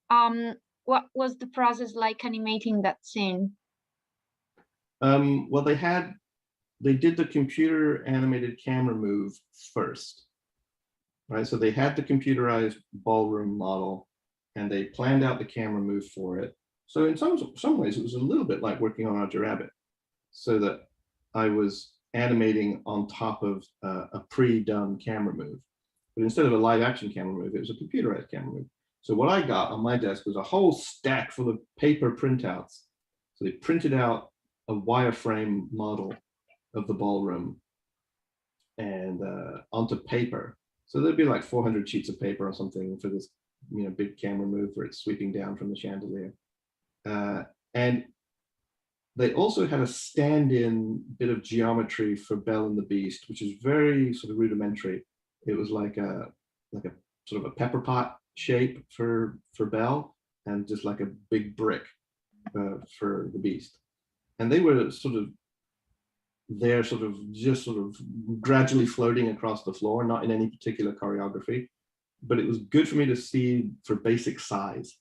What was the process like animating that scene? Well, they did the computer animated camera move first, right? So they had the computerized ballroom model, and they planned out the camera move for it. So in some ways, it was a little bit like working on Roger Rabbit, so that I was animating on top of a pre-done camera move. But instead of a live action camera move, it was a computerized camera move. So what I got on my desk was a whole stack full of paper printouts. So they printed out a wireframe model of the ballroom and onto paper. So there'd be like 400 sheets of paper or something for this big camera move where it's sweeping down from the chandelier. And they also had a stand-in bit of geometry for Belle and the Beast, which is very sort of rudimentary. It was like a sort of a pepper pot shape for Belle, and just like a big brick for the Beast. And they were just gradually floating across the floor, not in any particular choreography. But it was good for me to see for basic size,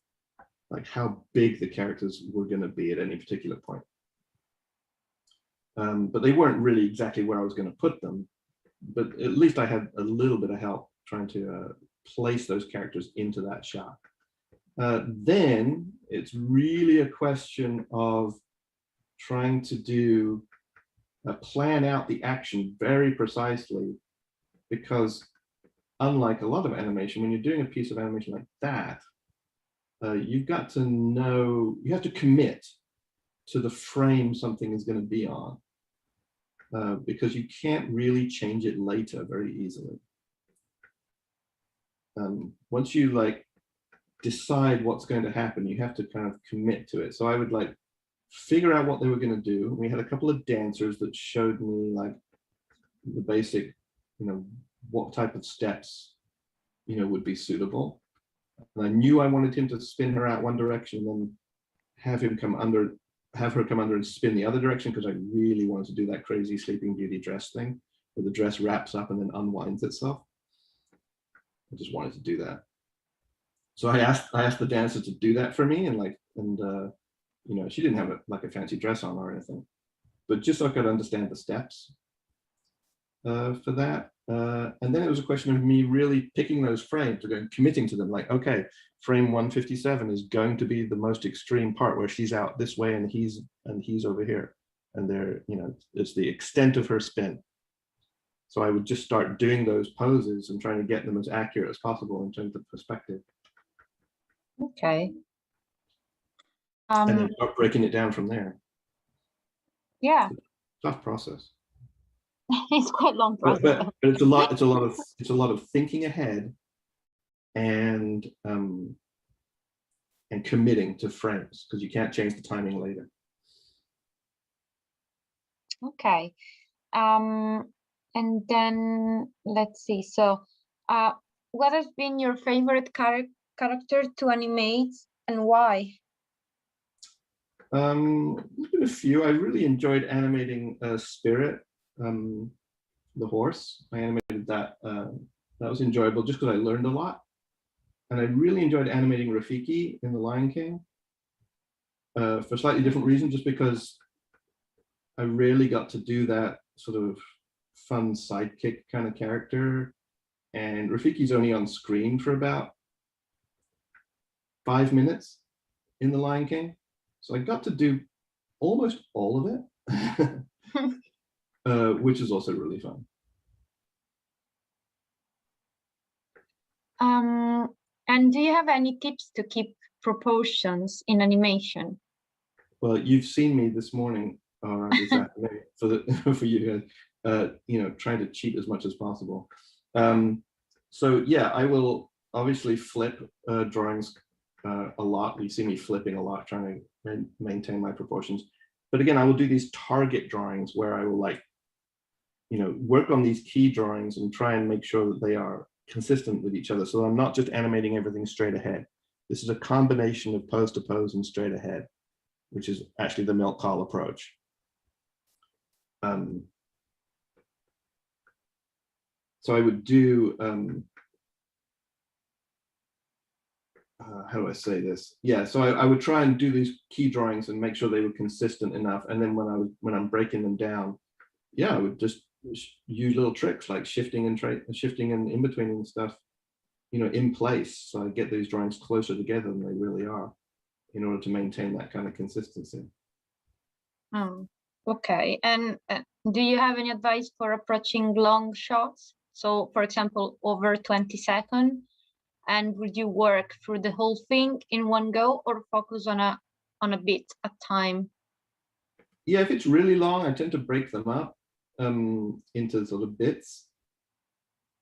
like how big the characters were going to be at any particular point. But they weren't really exactly where I was going to put them. But at least I had a little bit of help trying to place those characters into that shot. Then it's really a question of trying to plan out the action very precisely, because unlike a lot of animation, when you're doing a piece of animation like that, you've got to know, you have to commit to the frame something is going to be on, because you can't really change it later very easily. Once you like decide what's going to happen, you have to kind of commit to it. So I would like figure out what they were going to do. We had a couple of dancers that showed me like the basic, what type of steps, would be suitable. And I knew I wanted him to spin her out one direction, and then have her come under and spin the other direction, because I really wanted to do that crazy Sleeping Beauty dress thing where the dress wraps up and then unwinds itself. I just wanted to do that. So I asked the dancer to do that for me, and she didn't have a fancy dress on or anything, but just so I could understand the steps for that. And then it was a question of me really picking those frames and committing to them. Like, okay, frame 157 is going to be the most extreme part where she's out this way and he's over here, and it's the extent of her spin. So I would just start doing those poses and trying to get them as accurate as possible in terms of perspective. Okay. And then start breaking it down from there. Yeah, Tough process. it's quite long process. But it's a lot of thinking ahead and committing to frames, because you can't change the timing later. Okay. And then let's see. So, what has been your favorite character to animate and why? There's been a few. I really enjoyed animating Spirit, the horse. I animated that. That was enjoyable just because I learned a lot. And I really enjoyed animating Rafiki in The Lion King for slightly different reasons, just because I really got to do that sort of fun sidekick kind of character. And Rafiki's only on screen for about 5 minutes in The Lion King. So I got to do almost all of it, which is also really fun. And do you have any tips to keep proportions in animation? Well, you've seen me this morning or this afternoon for you guys, trying to cheat as much as possible. So yeah, I will obviously flip drawings a lot. You see me flipping a lot, trying to maintain my proportions. But again, I will do these target drawings where I will work on these key drawings and try and make sure that they are consistent with each other. So I'm not just animating everything straight ahead. This is a combination of pose to pose and straight ahead, which is actually the milk call approach. So I would do, how do I say this? Yeah, so I would try and do these key drawings and make sure they were consistent enough. And then when I'm breaking them down, yeah, I would just use little tricks like shifting and in between and stuff, in place. So I get these drawings closer together than they really are, in order to maintain that kind of consistency. Okay. And do you have any advice for approaching long shots? So, for example, over 20 seconds, and would you work through the whole thing in one go or focus on a bit at time? Yeah, if it's really long, I tend to break them up into sort of bits,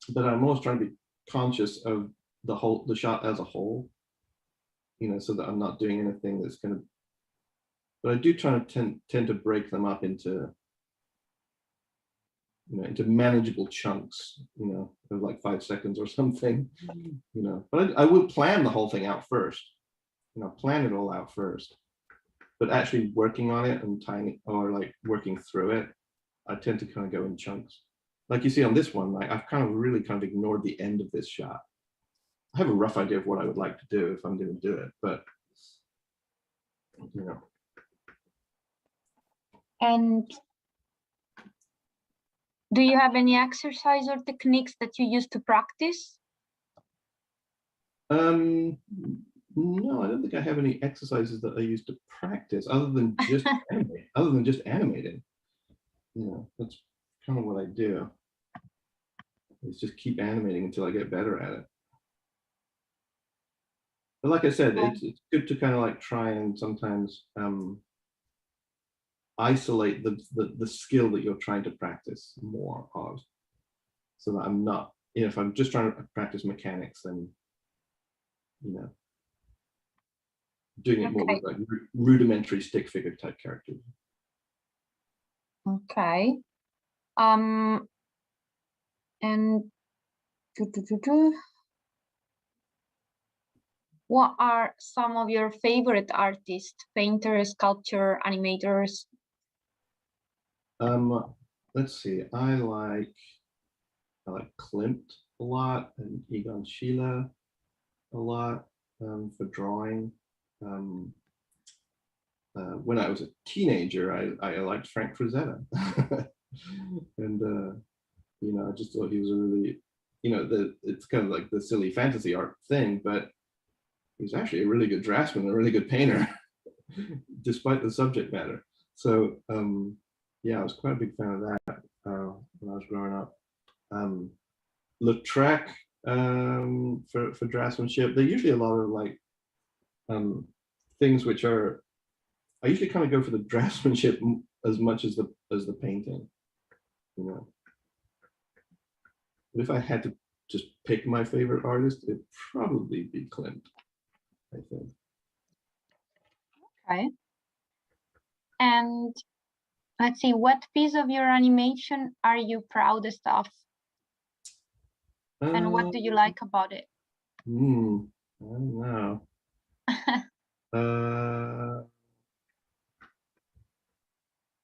but I'm always trying to be conscious of the shot as a whole, so that I'm not doing anything that's going to, but I do try to tend to break them up into manageable chunks, of like 5 seconds or something, but I would plan the whole thing out first, plan it all out first, but actually working on it and working through it, I tend to kind of go in chunks. Like you see on this one, I've really ignored the end of this shot. I have a rough idea of what I would like to do if I'm going to do it, but And do you have any exercise or techniques that you use to practice? No, I don't think I have any exercises that I use to practice other than just animating. That's kind of what I do. Is just keep animating until I get better at it. But like I said, it's good to kind of try and sometimes isolate the skill that you're trying to practice more of, so that I'm not, if I'm just trying to practice mechanics, then doing it more with rudimentary stick figure type characters. Okay. And what are some of your favorite artists, painters, sculptor, animators? Let's see. I like Klimt a lot, and Egon Schiele a lot for drawing. When I was a teenager, I liked Frank Frazetta, and I just thought he was a really, it's kind of like the silly fantasy art thing, but he's actually a really good draftsman, a really good painter, despite the subject matter. So yeah, I was quite a big fan of that when I was growing up. Lautrec for draftsmanship. They're usually a lot of like things which are. I usually kind of go for the draftsmanship as much as the painting, you know. But if I had to just pick my favorite artist, it'd probably be Clint, I think. Okay. And let's see, what piece of your animation are you proudest of? And what do you like about it? I don't know.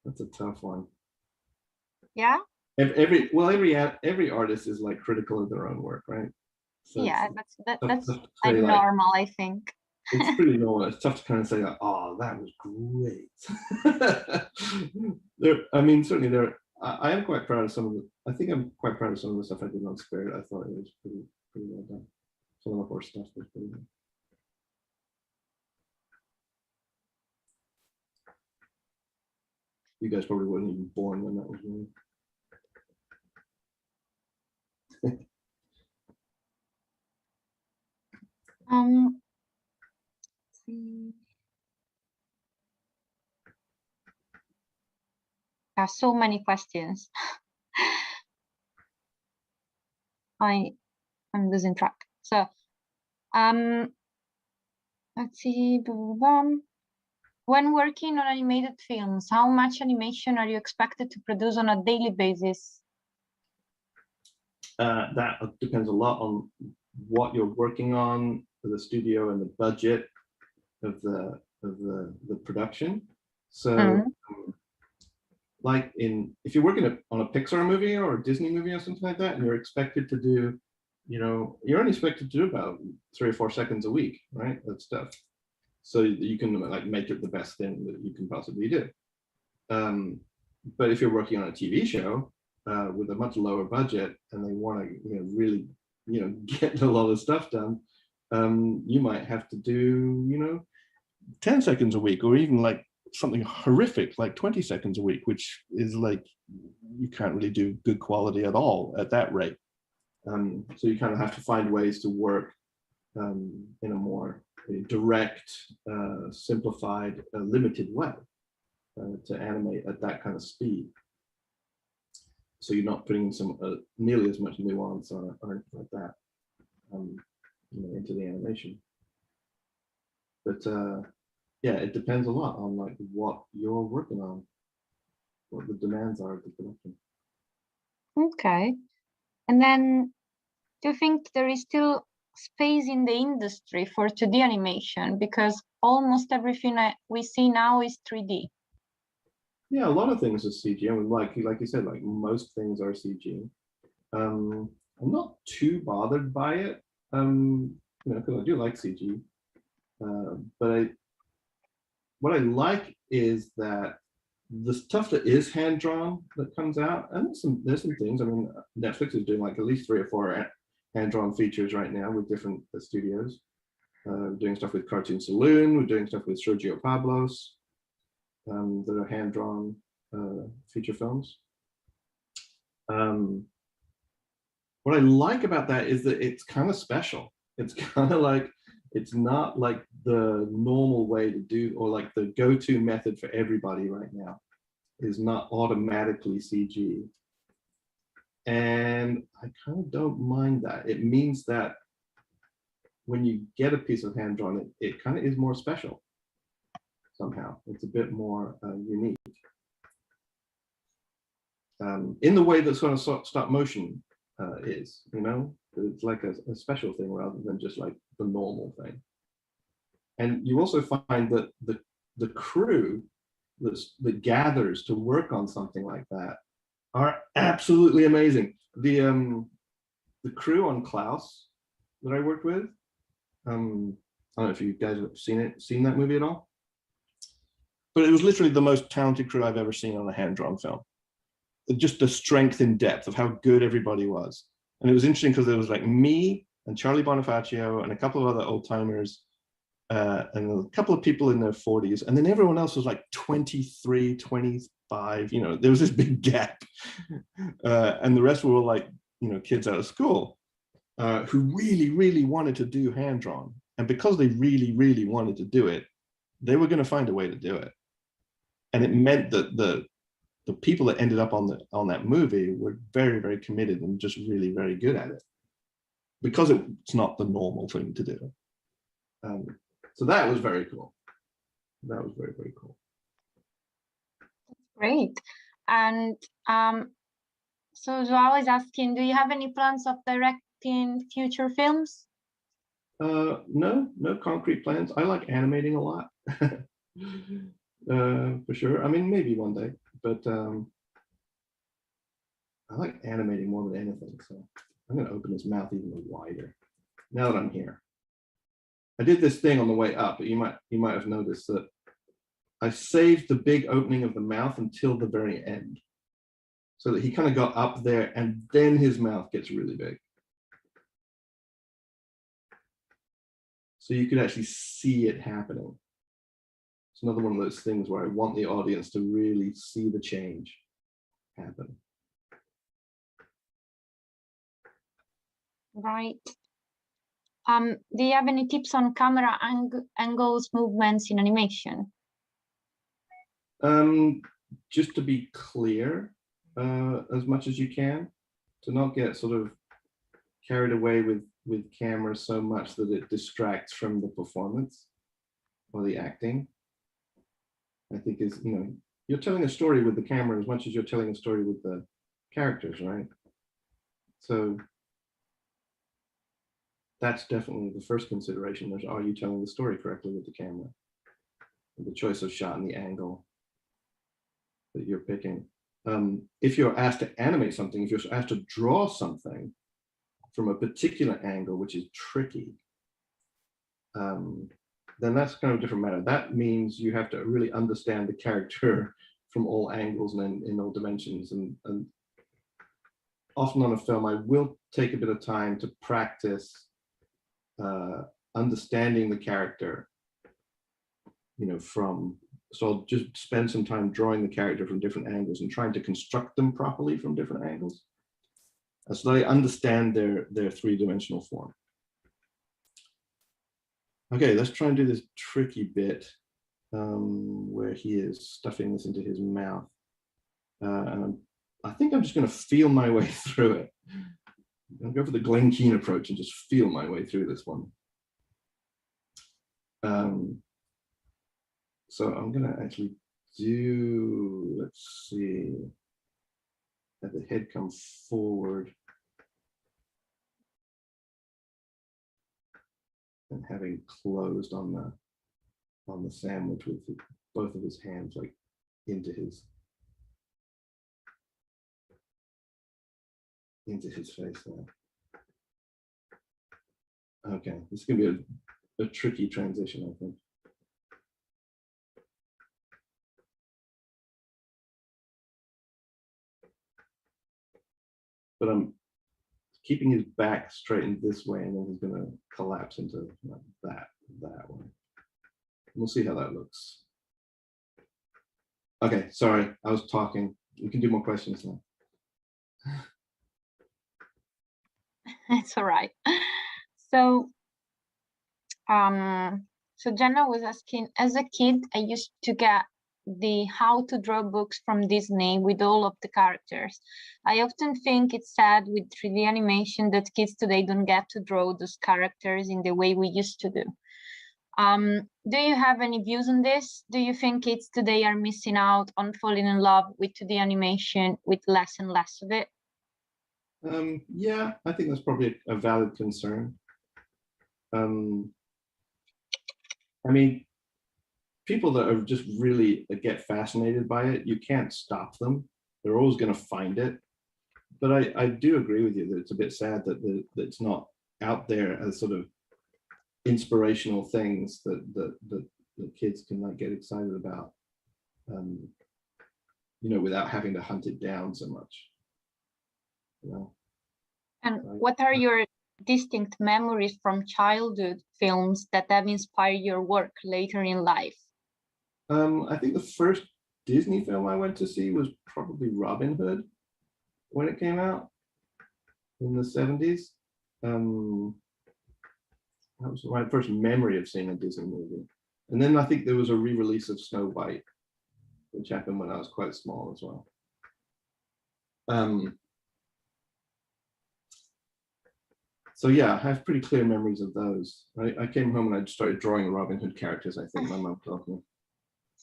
That's a tough one. Yeah? Every artist is like critical of their own work, right? So Yeah, that's tough to say, like, normal, I think. it's pretty normal. It's tough to kind of say, like, oh, that was great. I mean, certainly I am quite proud of some of the. I think I'm quite proud of some of the stuff I did on Spirit. I thought it was pretty well done. Some of the horse stuff was pretty good. You guys probably weren't even born when that was made. Let's see. I have so many questions. I'm losing track. So, let's see. When working on animated films, how much animation are you expected to produce on a daily basis? That depends a lot on what you're working on for the studio and the budget of the production. So, like if you're working on a Pixar movie or a Disney movie or something like that, and you're expected to do, you know, you're only expected to do about 3 or 4 seconds a week, right? That stuff. So you can like make it the best thing that you can possibly do. But if you're working on a TV show with a much lower budget and they want to, you know, really, you know, get a lot of stuff done, you might have to do, you know, 10 seconds a week, or even like something horrific like 20 seconds a week, which is like you can't really do good quality at all at that rate. So you kind of have to find ways to work in a more direct, simplified, limited way to animate at that kind of speed. So you're not putting some nearly as much nuance or anything like that, you know, into the animation. But yeah, it depends a lot on like what you're working on, what the demands are of the production. Okay. And then, do you think there is still space in the industry for 2D animation? Because almost everything we see now is 3D. Yeah, a lot of things are CG. I mean, like you said, like most things are CG. I'm not too bothered by it, you know, because I do like CG. But what I like is that the stuff that is hand drawn that comes out, and there's some things. I mean, Netflix is doing like at least 3 or 4 hand drawn features right now with different studios. Doing stuff with Cartoon Saloon. We're doing stuff with Sergio Pablos that are hand drawn feature films. What I like about that is that it's kind of special. It's kind of like, it's not like the normal way to do, or like the go-to method for everybody right now is not automatically CG. And I kind of don't mind that. It means that when you get a piece of hand drawn, it kind of is more special somehow. It's a bit more unique. In the way that sort of stop motion is, you know, it's like a special thing rather than just like the normal thing. And you also find that the crew that gathers to work on something like that are absolutely amazing. The crew on Klaus that I worked with, I don't know if you guys have seen that movie at all, but it was literally the most talented crew I've ever seen on a hand-drawn film. Just the strength and depth of how good everybody was. And it was interesting because there was like me and Charlie Bonifacio and a couple of other old timers and a couple of people in their 40s. And then everyone else was like 23, 25, you know, there was this big gap. And the rest were all like kids out of school who really, really wanted to do hand-drawn. And because they really, really wanted to do it, they were going to find a way to do it. And it meant that the people that ended up on that movie were very, very committed and just really very good at it, because it's not the normal thing to do. So that was very cool. That was very, very cool. Great. And so Joao is asking, do you have any plans of directing future films? No concrete plans. I like animating a lot. For sure. I mean, maybe one day, but I like animating more than anything. So I'm going to open his mouth even wider now that I'm here. I did this thing on the way up, but you might have noticed that I saved the big opening of the mouth until the very end, so that he kind of got up there and then his mouth gets really big. So you could actually see it happening. It's another one of those things where I want the audience to really see the change happen. Right. Do you have any tips on camera angles, movements in animation? Just to be clear, as much as you can, to not get sort of carried away with camera so much that it distracts from the performance or the acting. I think is, you're telling a story with the camera as much as you're telling a story with the characters, right? So that's definitely the first consideration. There's, are you telling the story correctly with the camera? And the choice of shot and the angle that you're picking. If you're asked to animate something, if you're asked to draw something from a particular angle, which is tricky, then that's kind of a different matter. That means you have to really understand the character from all angles and in all dimensions. And often on a film, I will take a bit of time to practice understanding the character, so I'll just spend some time drawing the character from different angles and trying to construct them properly from different angles, so that I understand their three-dimensional form. Okay, let's try and do this tricky bit where he is stuffing this into his mouth. And I think I'm just going to feel my way through it. I'm going to go for the Glen Keane approach and just feel my way through this one. So I'm going to actually do, let's see, have the head come forward. And having closed on the sandwich with both of his hands like into his face there. Okay, this is gonna be a tricky transition, I think. But I'm keeping his back straightened this way, and then he's going to collapse into that way. We'll see how that looks. Okay, sorry, I was talking. We can do more questions now. It's all right. So, so Jenna was asking, as a kid, I used to get the how to draw books from Disney with all of the characters. I often think it's sad with 3D animation that kids today don't get to draw those characters in the way we used to do. Do you have any views on this? Do you think kids today are missing out on falling in love with 2D animation with less and less of it? Yeah, I think that's probably a valid concern. I mean, people that are just really get fascinated by it, you can't stop them. They're always going to find it. But I do agree with you that it's a bit sad that it's not out there as sort of inspirational things that kids can like get excited about, without having to hunt it down so much. And what are your distinct memories from childhood films that have inspired your work later in life? I think the first Disney film I went to see was probably Robin Hood when it came out. in the 70s. That was my first memory of seeing a Disney movie. And then I think there was a re-release of Snow White, which happened when I was quite small as well. So yeah, I have pretty clear memories of those. I came home and I started drawing Robin Hood characters, I think my mom told me.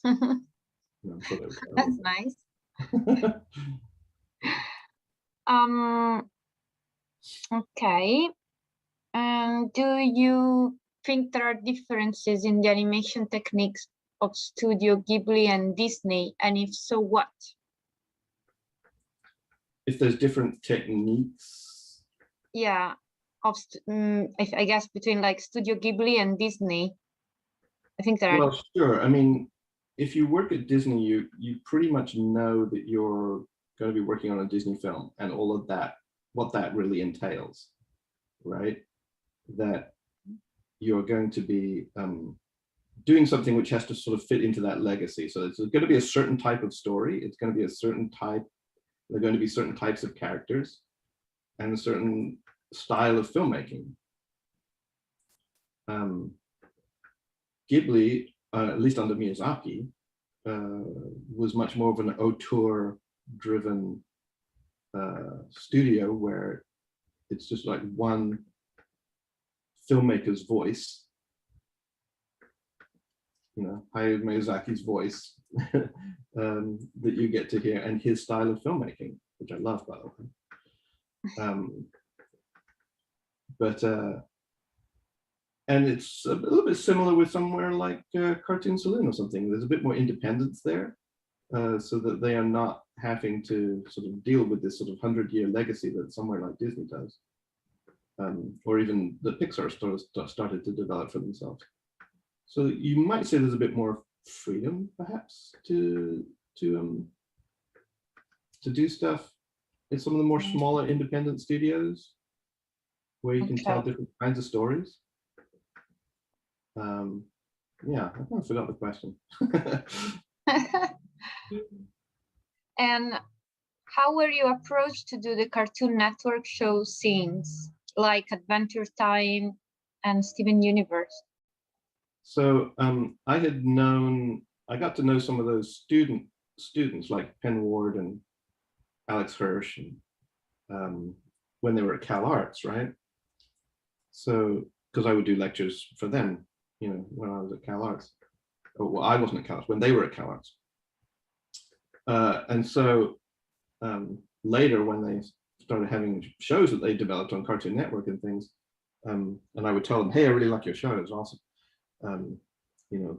No, I'm sure they were That's nice. Okay. Do you think there are differences in the animation techniques of Studio Ghibli and Disney? And if so, what? If there's different techniques. Yeah, I guess between like Studio Ghibli and Disney. I think there are. Well, sure. I mean, if you work at Disney, you pretty much know that you're going to be working on a Disney film and all of that, what that really entails, right? That you're going to be doing something which has to sort of fit into that legacy. So it's going to be a certain type of story. It's going to be a certain type. There are going to be certain types of characters and a certain style of filmmaking. Ghibli, at least under Miyazaki, was much more of an auteur-driven studio where it's just like one filmmaker's voice, you know, Hayao Miyazaki's voice that you get to hear, and his style of filmmaking, which I love, by the way. And it's a little bit similar with somewhere like Cartoon Saloon or something. There's a bit more independence there, so that they are not having to sort of deal with this sort of 100-year legacy that somewhere like Disney does, or even the Pixar started to develop for themselves. So you might say there's a bit more freedom, perhaps, to do stuff in some of the more smaller independent studios, where you can tell different kinds of stories. Yeah, I kind of forgot the question. And how were you approached to do the Cartoon Network show scenes like Adventure Time and Steven Universe? So I got to know some of those students like Penn Ward and Alex Hirsch, and when they were at Cal Arts, right? So because I would do lectures for them, you know, when I was at Cal Arts. Well, I wasn't at Cal Arts, when they were at Cal Arts. And so later, when they started having shows that they developed on Cartoon Network and things, and I would tell them, hey, I really like your show, it's awesome. You know,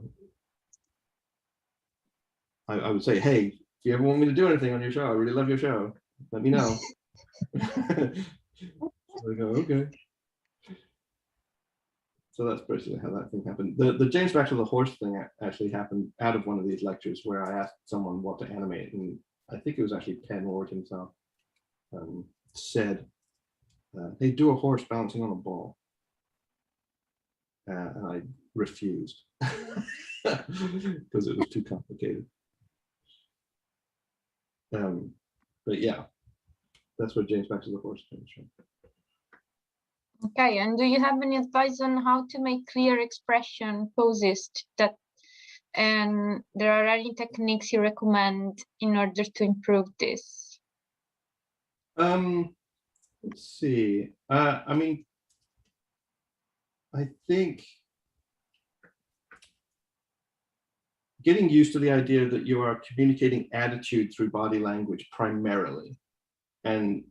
I would say, hey, if you ever want me to do anything on your show, I really love your show, let me know. So they go, okay. So that's basically how that thing happened. The James Baxter the Horse thing actually happened out of one of these lectures where I asked someone what to animate, and I think it was actually Penn Ward himself said, hey, do a horse bouncing on a ball. And I refused because it was too complicated. But yeah, that's where James Baxter the Horse comes from. Okay, and do you have any advice on how to make clear expression poses and there are any techniques you recommend in order to improve this? Let's see. I mean, I think getting used to the idea that you are communicating attitude through body language primarily, and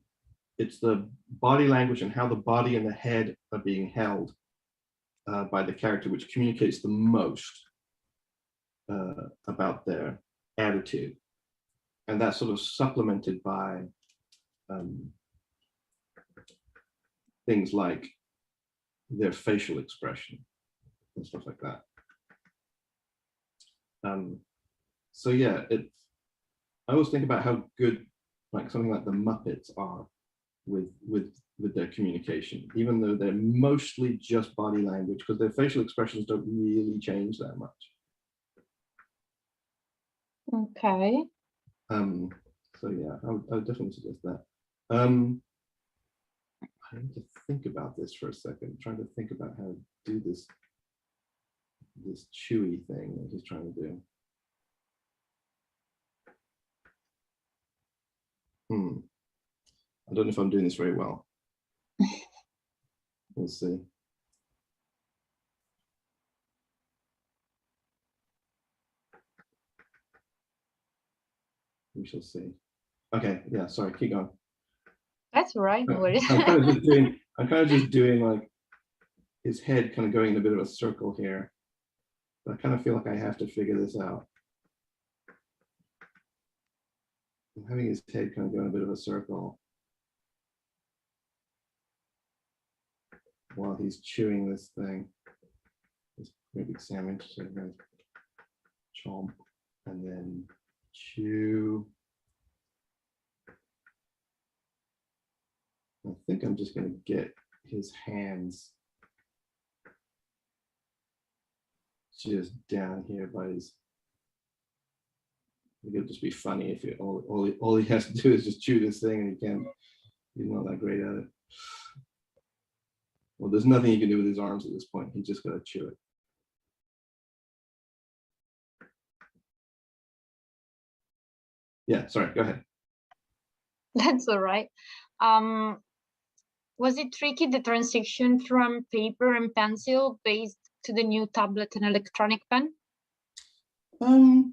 it's the body language and how the body and the head are being held by the character which communicates the most about their attitude. And that's sort of supplemented by things like their facial expression and stuff like that. So yeah, I always think about how good like something like the Muppets are with their communication, even though they're mostly just body language, because their facial expressions don't really change that much. Okay. So yeah, I would definitely suggest that. I need to think about this for a second. I'm trying to think about how to do this chewy thing that he's trying to do. I don't know if I'm doing this very well. We'll see. We shall see. Okay, yeah, sorry, keep going. That's all right, no worries. I'm kind of just doing like his head kind of going in a bit of a circle here. But I kind of feel like I have to figure this out. I'm having his head kind of go in a bit of a circle while he's chewing this thing. This great big sandwich. So I'm gonna chomp and then chew. I think I'm just going to get his hands just down here by his. It'll just be funny if you, all he has to do is just chew this thing and he's not that great at it. Well, there's nothing he can do with his arms at this point. He's just got to chew it. Yeah, sorry, go ahead. That's all right. Was it tricky, the transition from paper and pencil based to the new tablet and electronic pen? It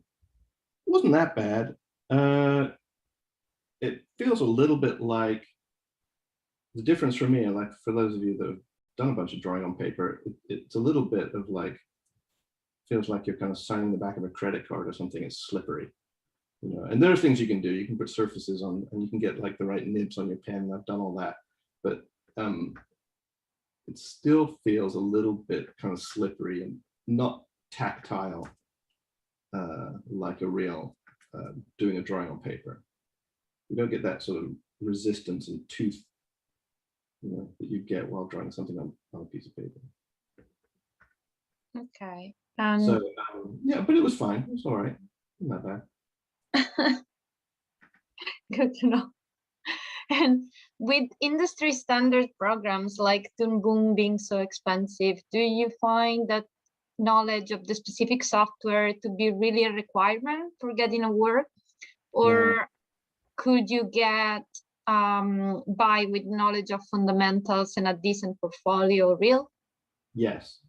wasn't that bad. It feels a little bit like the difference for me, like for those of you that have done a bunch of drawing on paper, it's a little bit of like, feels like you're kind of signing the back of a credit card or something. It's slippery, you know. And there are things you can do. You can put surfaces on, and you can get like the right nibs on your pen. I've done all that, but it still feels a little bit kind of slippery and not tactile, like a real doing a drawing on paper. You don't get that sort of resistance and tooth, you know, that you get while drawing something on a piece of paper. Okay. So yeah, but it was fine. It was all right. Not bad. Good to know. And with industry standard programs like Toon Boom being so expensive, do you find that knowledge of the specific software to be really a requirement for getting a work? Or could you get by with knowledge of fundamentals and a decent portfolio real? Yes.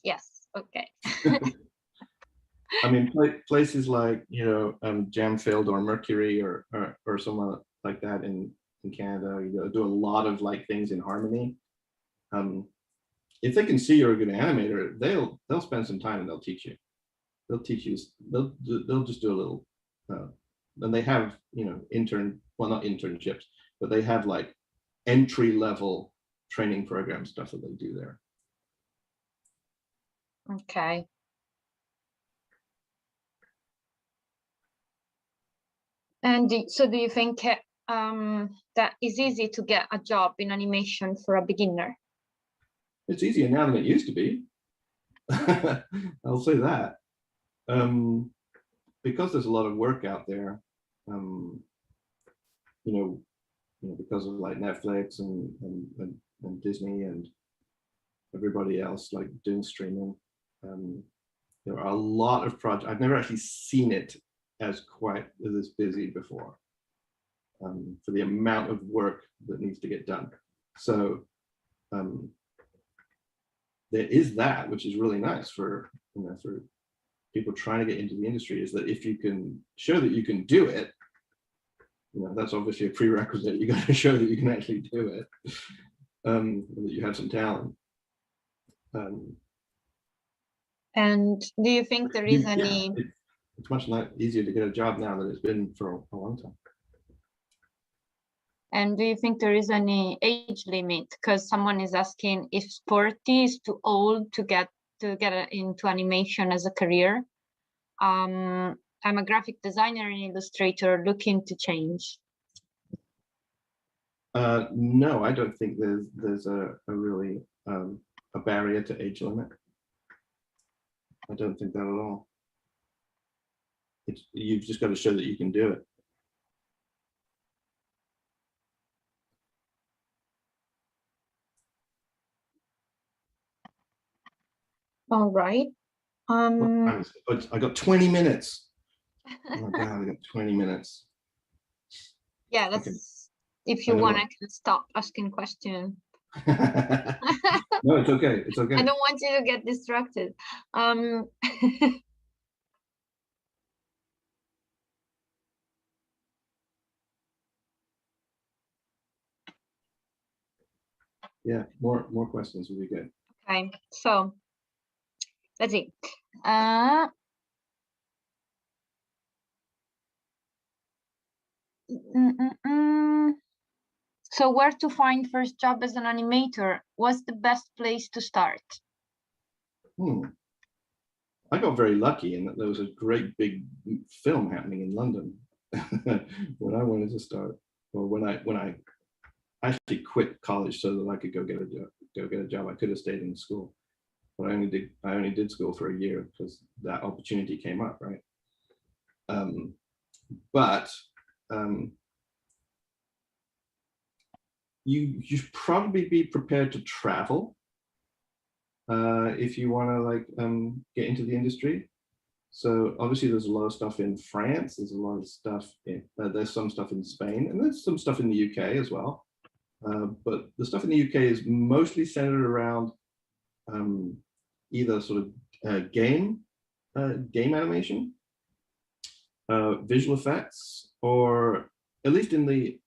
Yes, okay. I mean, places like, you know, Jamfield or Mercury or someone like that in Canada, you do a lot of like things in Harmony. If they can see you're a good animator, they'll spend some time and they'll teach you. They'll teach you. They'll just do a little. And they have, you know, not internships, but they have like entry level training program stuff that they do there. Okay. And so do you think that is easy to get a job in animation for a beginner? It's easier now than it used to be. I'll say that. Because there's a lot of work out there, you know, because of like Netflix and Disney and everybody else like doing streaming, there are a lot of projects. I've never actually seen it as quite as busy before, for the amount of work that needs to get done. So there is that, which is really nice for, you know, for people trying to get into the industry, is that if you can show that you can do it, you know, that's obviously a prerequisite. You got to show that you can actually do it, and that you have some talent. And do you think there is any? It's much easier to get a job now than it's been for a long time. And do you think there is any age limit? Because someone is asking if 40 is too old to get into animation as a career. I'm a graphic designer and illustrator looking to change. No, I don't think there's a really a barrier to age limit. I don't think that at all. You've just got to show that you can do it. All right. What time is it? I got 20 minutes. Oh my God, I got 20 minutes. Yeah, Okay. that's if I you know want, what- I can stop asking questions. No, it's okay. It's okay. I don't want you to get distracted. Yeah, more questions would be good. Okay, so let's see. Uh, mm, mm, mm. So where to find first job as an animator? What's the best place to start? I got very lucky in that there was a great big film happening in London when I wanted to start, or when I actually quit college so that I could go get a job. I could have stayed in school, but I only did school for a year because that opportunity came up, right? But you should probably be prepared to travel if you want to like get into the industry. So obviously there's a lot of stuff in France, there's a lot of stuff in, there's some stuff in Spain, and there's some stuff in the UK as well. But the stuff in the UK is mostly centered around either sort of game animation, visual effects, or at least in the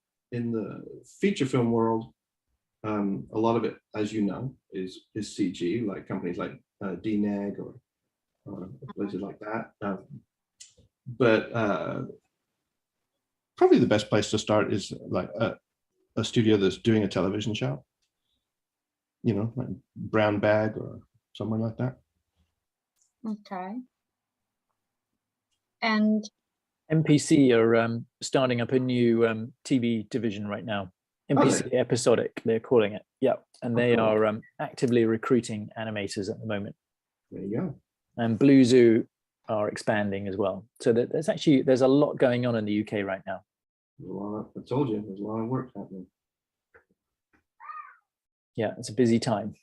feature film world, a lot of it, as you know, is CG, like companies like DNEG or places like that. But probably the best place to start is like a studio that's doing a television show, you know, like Brown Bag or somewhere like that. Okay. And MPC are starting up a new TV division right now. MPC Episodic, they're calling it. Yeah, and they are actively recruiting animators at the moment. There you go. And Blue Zoo are expanding as well. So there's a lot going on in the UK right now. I told you, there's a lot of work happening. Yeah, it's a busy time.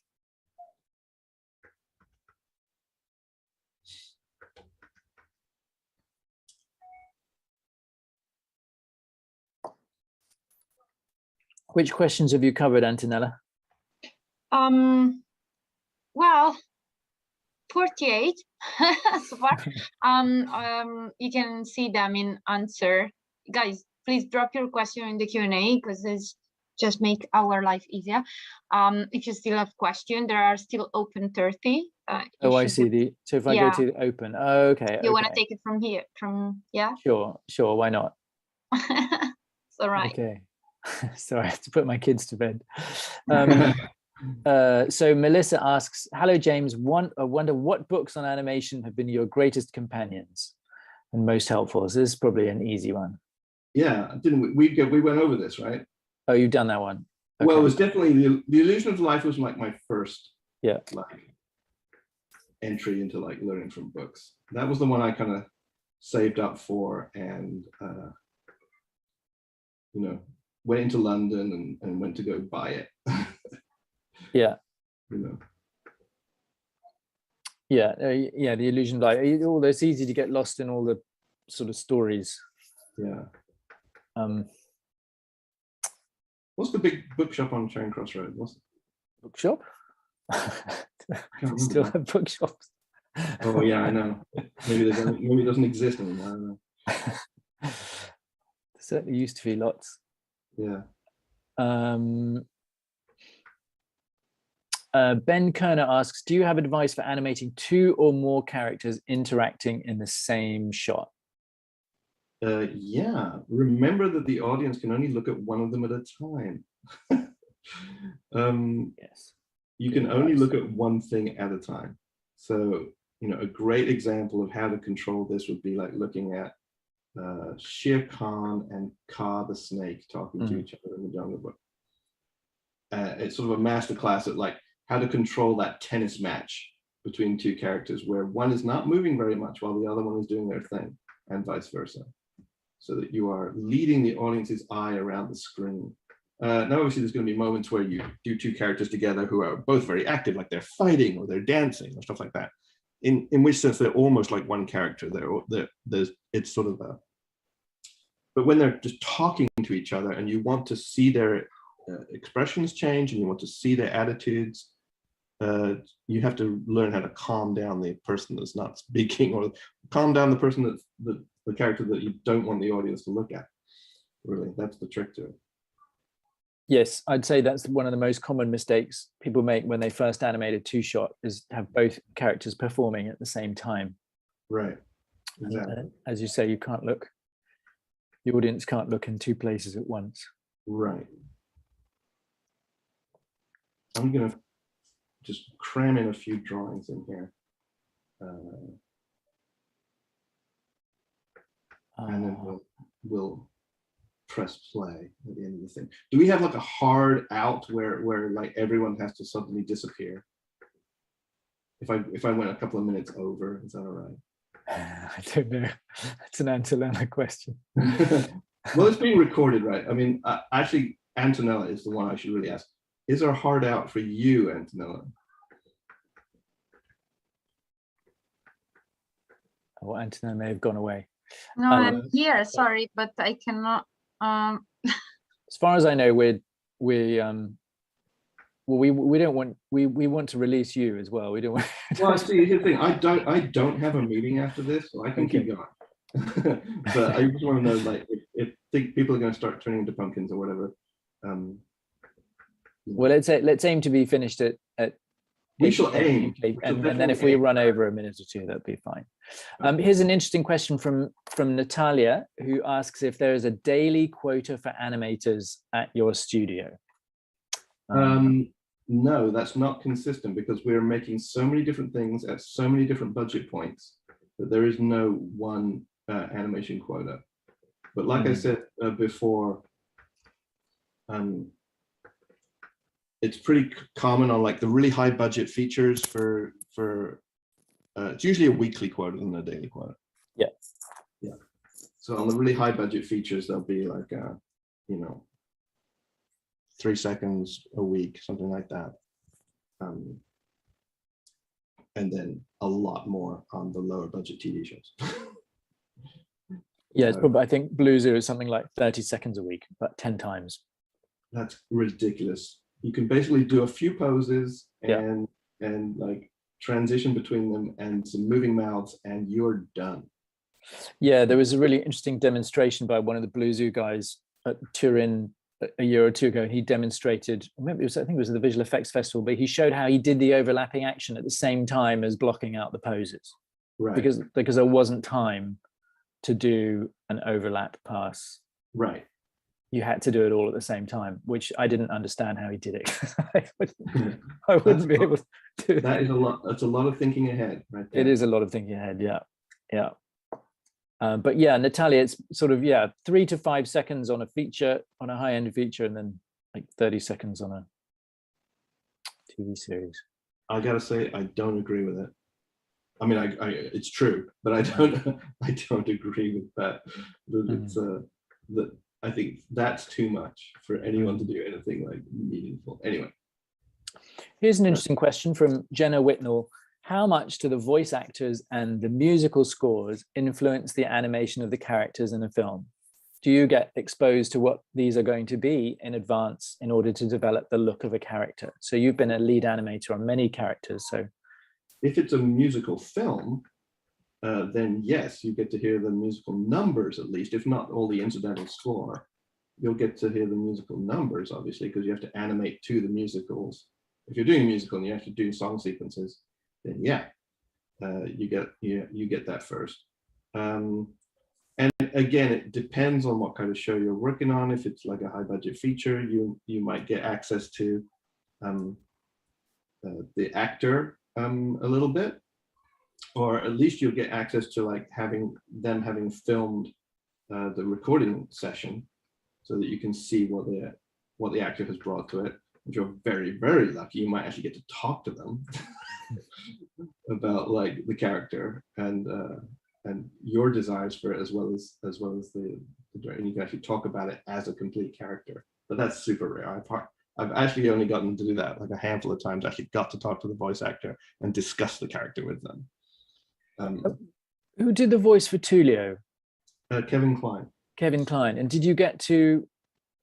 Which questions have you covered, Antonella? well, 48 so far. You can see them in answer. Guys, please drop your question in the Q&A because it's just make our life easier. If you still have question, there are still open 30. Oh, I see. So if I go to the open, okay. You want to take it from here? Yeah. Sure. Why not? It's all right. Okay. Sorry, I have to put my kids to bed. So Melissa asks, hello, James. I wonder what books on animation have been your greatest companions and most helpful? So this is probably an easy one. Yeah, didn't we went over this, right? Oh, you've done that one. Okay. Well, it was definitely the Illusion of Life was like my first like entry into like learning from books. That was the one I kind of saved up for, and you know, went into London and went to go buy it. Yeah. You know. Yeah, the Illusion of Life. Although it's easy to get lost in all the sort of stories. Yeah. What's the big bookshop on Charing Cross Road? What's it? Bookshop? Still have bookshops. Oh yeah, I know. Maybe it doesn't exist anymore. I don't know. There certainly used to be lots. Yeah. Ben Kerner asks, do you have advice for animating 2 or more characters interacting in the same shot? Yeah, remember that the audience can only look at one of them at a time. Yes. You can only look at one thing at a time. So, you know, a great example of how to control this would be like looking at Shere Khan and Kaa the snake talking to each other in the Jungle Book. It's sort of a masterclass at like how to control that tennis match between 2 characters where one is not moving very much while the other one is doing their thing, and vice versa. So that you are leading the audience's eye around the screen Now, obviously, there's going to be moments where you do two characters together who are both very active, like they're fighting or they're dancing or stuff like that. In which sense they're almost like one character. It's sort of a. But when they're just talking to each other, and you want to see their expressions change, and you want to see their attitudes, you have to learn how to calm down the person that's not speaking, or calm down the person that's the character that you don't want the audience to look at. Really, that's the trick to it. Yes, I'd say that's one of the most common mistakes people make when they first animate a two-shot, is have both characters performing at the same time. Right. Exactly. And, as you say, you can't look. The audience can't look in two places at once. Right. I'm gonna just cram in a few drawings in here, and then we'll press play at the end of the thing. Do we have like a hard out where like everyone has to suddenly disappear? If I went a couple of minutes over, is that all right? I don't know. That's an Antonella question. Well, it's being recorded, right? I mean, actually, Antonella is the one I should really ask. Is there a hard out for you, Antonella? Oh, Antonella may have gone away. No, I'm here. Sorry, but I cannot. As far as I know, we don't want we want to release you as well. We don't want. Well, see, here's the thing. I don't have a meeting after this, so I can keep going. But I just want to know, like, if people are going to start turning into pumpkins or whatever. Well, let's aim to be finished at. We shall aim, and then if we run over a minute or two, that'd be fine. Here's an interesting question from Natalia, who asks if there is a daily quota for animators at your studio. No, that's not consistent, because we're making so many different things at so many different budget points that there is no one animation quota. But like I said before, it's pretty common on like the really high budget features for it's usually a weekly quota than a daily quota. Yeah. So on the really high budget features, there'll be like 3 seconds a week, something like that. And then a lot more on the lower budget TV shows. Yeah, it's probably, I think Blue Zoo is something like 30 seconds a week, about 10 times. That's ridiculous. You can basically do a few poses and like transition between them and some moving mouths, and you're done. Yeah, there was a really interesting demonstration by one of the Blue Zoo guys at Turin a year or two ago. He demonstrated, maybe I think it was at the Visual Effects Festival, but he showed how he did the overlapping action at the same time as blocking out the poses. Right. Because there wasn't time to do an overlap pass. Right. You had to do it all at the same time, which I didn't understand how he did it. I wouldn't be able to do that. That is a lot. That's a lot of thinking ahead, right there. It is a lot of thinking ahead. Yeah. But yeah, Natalia, it's sort of 3 to 5 seconds on a feature, on a high-end feature, and then like 30 seconds on a TV series. I gotta say, I don't agree with it. I mean, I it's true, but I don't agree with that. It's that I think that's too much for anyone to do anything like meaningful. Anyway, here's an interesting question from Jenna Whitnell. How much do the voice actors and the musical scores influence the animation of the characters in a film? Do you get exposed to what these are going to be in advance in order to develop the look of a character? So you've been a lead animator on many characters. So if it's a musical film, then yes, you get to hear the musical numbers, at least, if not all the incidental score. You'll get to hear the musical numbers, obviously, because you have to animate to the musicals. If you're doing a musical and you have to do song sequences, then you get that first. And again, it depends on what kind of show you're working on. If it's like a high budget feature, you might get access to the actor a little bit, or at least you'll get access to like having filmed the recording session, so that you can see what the actor has brought to it. If you're very, very lucky, you might actually get to talk to them about like the character and your desires for it, as well as the and you can actually talk about it as a complete character. but that's super rare. I've actually only gotten to do that like a handful of times. Actually got to talk to the voice actor and discuss the character with them. Who did the voice for Tulio? Kevin Kline. Kevin Kline. And did you get to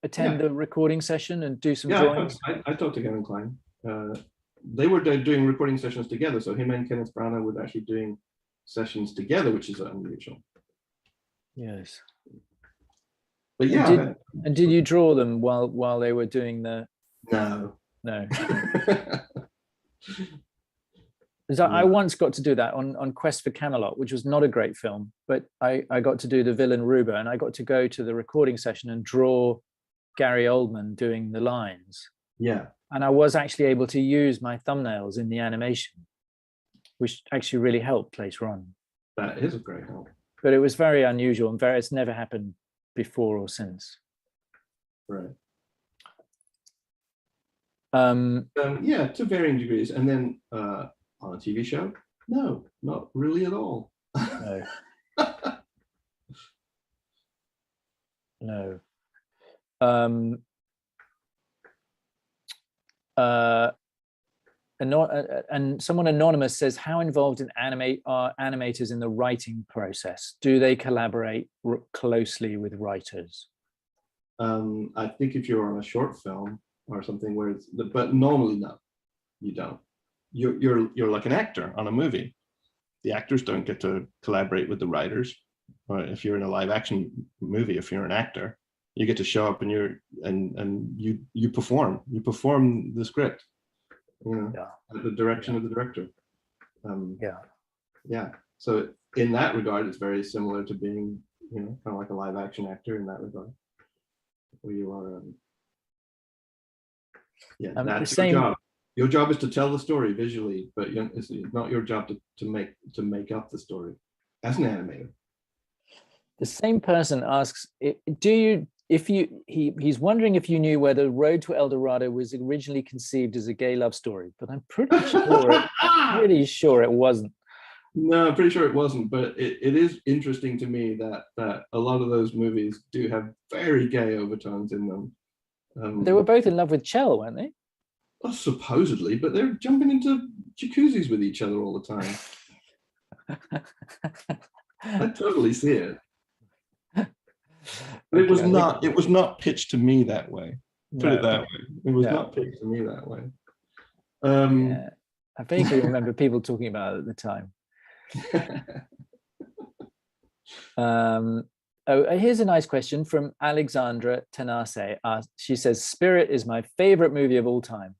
attend Yeah. the recording session and do some Yeah, drawings? I talked to Kevin Kline. They were doing recording sessions together, so him and Kenneth Branagh were actually doing sessions together, which is unusual. Yes. But yeah. And did you draw them while they were doing the? No. No. I once got to do that on Quest for Camelot, which was not a great film, but I got to do the villain Ruba, and I got to go to the recording session and draw Gary Oldman doing the lines. Yeah. And I was actually able to use my thumbnails in the animation, which actually really helped later on. That is a great help. But it was very unusual and it's never happened before or since. Right. Yeah, to varying degrees. And then on a TV show, no, not really at all. No. No. And someone anonymous says, how involved are animators in the writing process? Do they collaborate closely with writers? I think if you're on a short film or something where it's, but normally no, you don't. You're like an actor on a movie. The actors don't get to collaborate with the writers. Or if you're in a live action movie, if you're an actor, you get to show up and you perform the script, at the direction of the director. So in that regard, it's very similar to being, kind of like a live action actor in that regard, where you are. That's your job. Your job is to tell the story visually, but it's not your job to make up the story as an animator. The same person asks, he's wondering if you knew whether Road to El Dorado was originally conceived as a gay love story, but I'm pretty sure it wasn't. No, I'm pretty sure it wasn't, but it is interesting to me that a lot of those movies do have very gay overtones in them. They were both in love with Chell, weren't they? Well, supposedly, but they're jumping into jacuzzis with each other all the time. I totally see it. But it was not pitched to me that way. Put it that way. It was not pitched to me that way. I vaguely remember people talking about it at the time. Here's a nice question from Alexandra Tanase. She says, Spirit is my favorite movie of all time.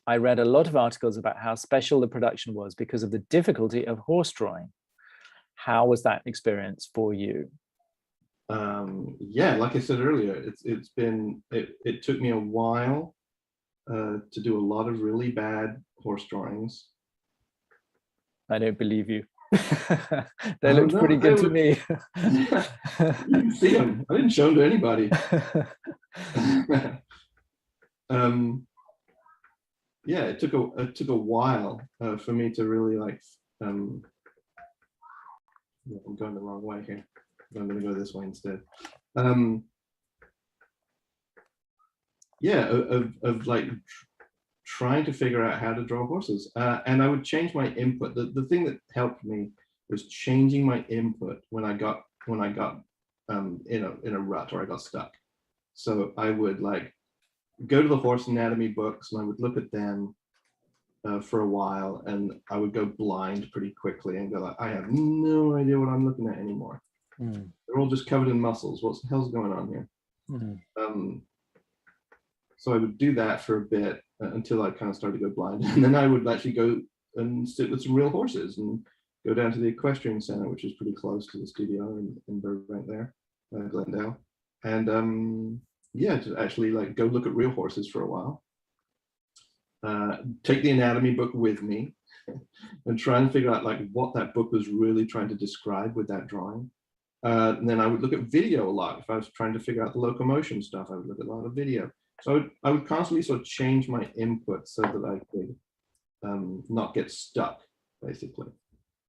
I read a lot of articles about how special the production was because of the difficulty of horse drawing. How was that experience for you? Like I said earlier, it took me a while to do a lot of really bad horse drawings. I don't believe you. They looked pretty good to me. You didn't see them. I didn't show them to anybody. It took a while for me to really like. I'm going the wrong way here. I'm going to go this way instead. Of like trying to figure out how to draw horses, and I would change my input. The thing that helped me was changing my input when I got in a rut or I got stuck. So I would like go to the horse anatomy books and I would look at them for a while, and I would go blind pretty quickly and go like, I have no idea what I'm looking at anymore. They're all just covered in muscles. What the hell's going on here? So I would do that for a bit until I kind of started to go blind, and then I would actually go and sit with some real horses and go down to the equestrian center, which is pretty close to the studio in Burbank there, Glendale, and to actually like go look at real horses for a while. Take the anatomy book with me and try and figure out like what that book was really trying to describe with that drawing. And then I would look at video a lot. If I was trying to figure out the locomotion stuff, I would look at a lot of video. So I would constantly sort of change my input so that I could not get stuck, basically,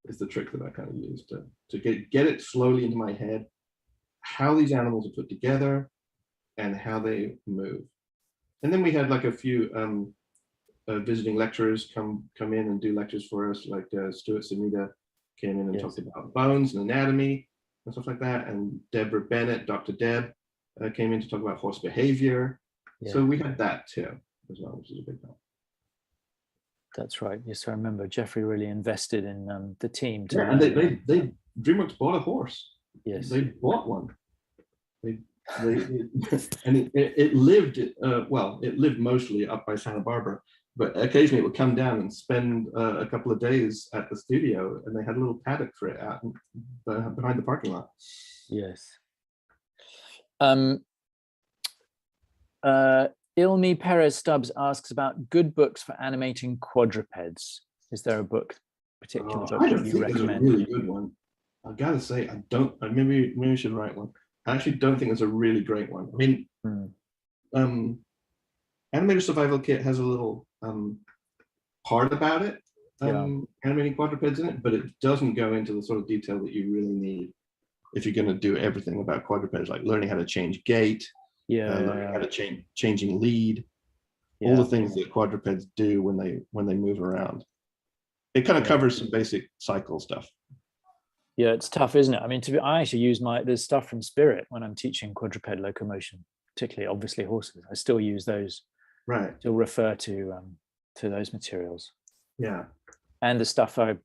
is the trick that I kind of used to get it slowly into my head, how these animals are put together and how they move. And then we had like a few visiting lecturers come in and do lectures for us, like Stuart Samita came in and talked about bones and anatomy and stuff like that. And Deborah Bennett, Dr. Deb, came in to talk about horse behavior. Yeah. So we had that too, as well, which is a big help. That's right. Yes, I remember Jeffrey really invested in the team. Yeah, and they DreamWorks bought a horse. Yes, they bought one. And it lived. Well, it lived mostly up by Santa Barbara, but occasionally it would come down and spend a couple of days at the studio, and they had a little paddock for it out behind the parking lot. Yes. Ilmi Perez Stubbs asks about good books for animating quadrupeds. Is there a particular book that you recommend? There's a really good one. I gotta say, I don't. Maybe we should write one. I actually don't think it's a really great one. I mean, Animator Survival Kit has a little part about it, animating quadrupeds in it, but it doesn't go into the sort of detail that you really need if you're going to do everything about quadrupeds, like learning how to change gait, learning how to changing lead, all the things that quadrupeds do when they move around. It kind of covers some basic cycle stuff. Yeah, it's tough, isn't it? I mean, I actually use there's stuff from Spirit when I'm teaching quadruped locomotion, particularly obviously horses. I still use those. Right. Still refer to those materials. Yeah. And the stuff I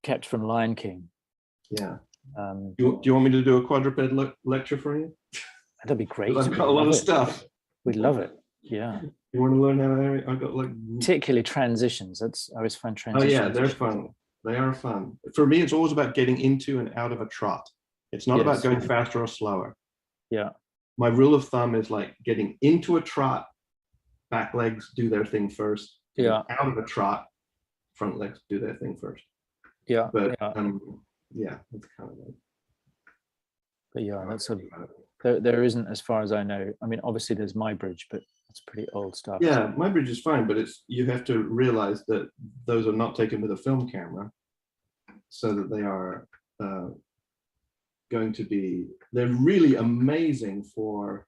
kept from Lion King. Yeah. Do you want me to do a quadruped lecture for you? That'd be great. I've got a lot of stuff. We'd love it. Yeah. You want to learn how to animate? I've got like particularly transitions. I always find transitions. Oh yeah, they're fun. They are fun. For me, it's always about getting into and out of a trot. It's not about going faster or slower. Yeah. My rule of thumb is like getting into a trot, back legs do their thing first. Yeah. Out of a trot, front legs do their thing first. Yeah. But yeah, that's kind of like. But yeah, that's there isn't, as far as I know. I mean, obviously there's My Bridge, but it's pretty old stuff. Yeah, My Bridge is fine, but you have to realize that those are not taken with a film camera, so that they are going to be. They're really amazing for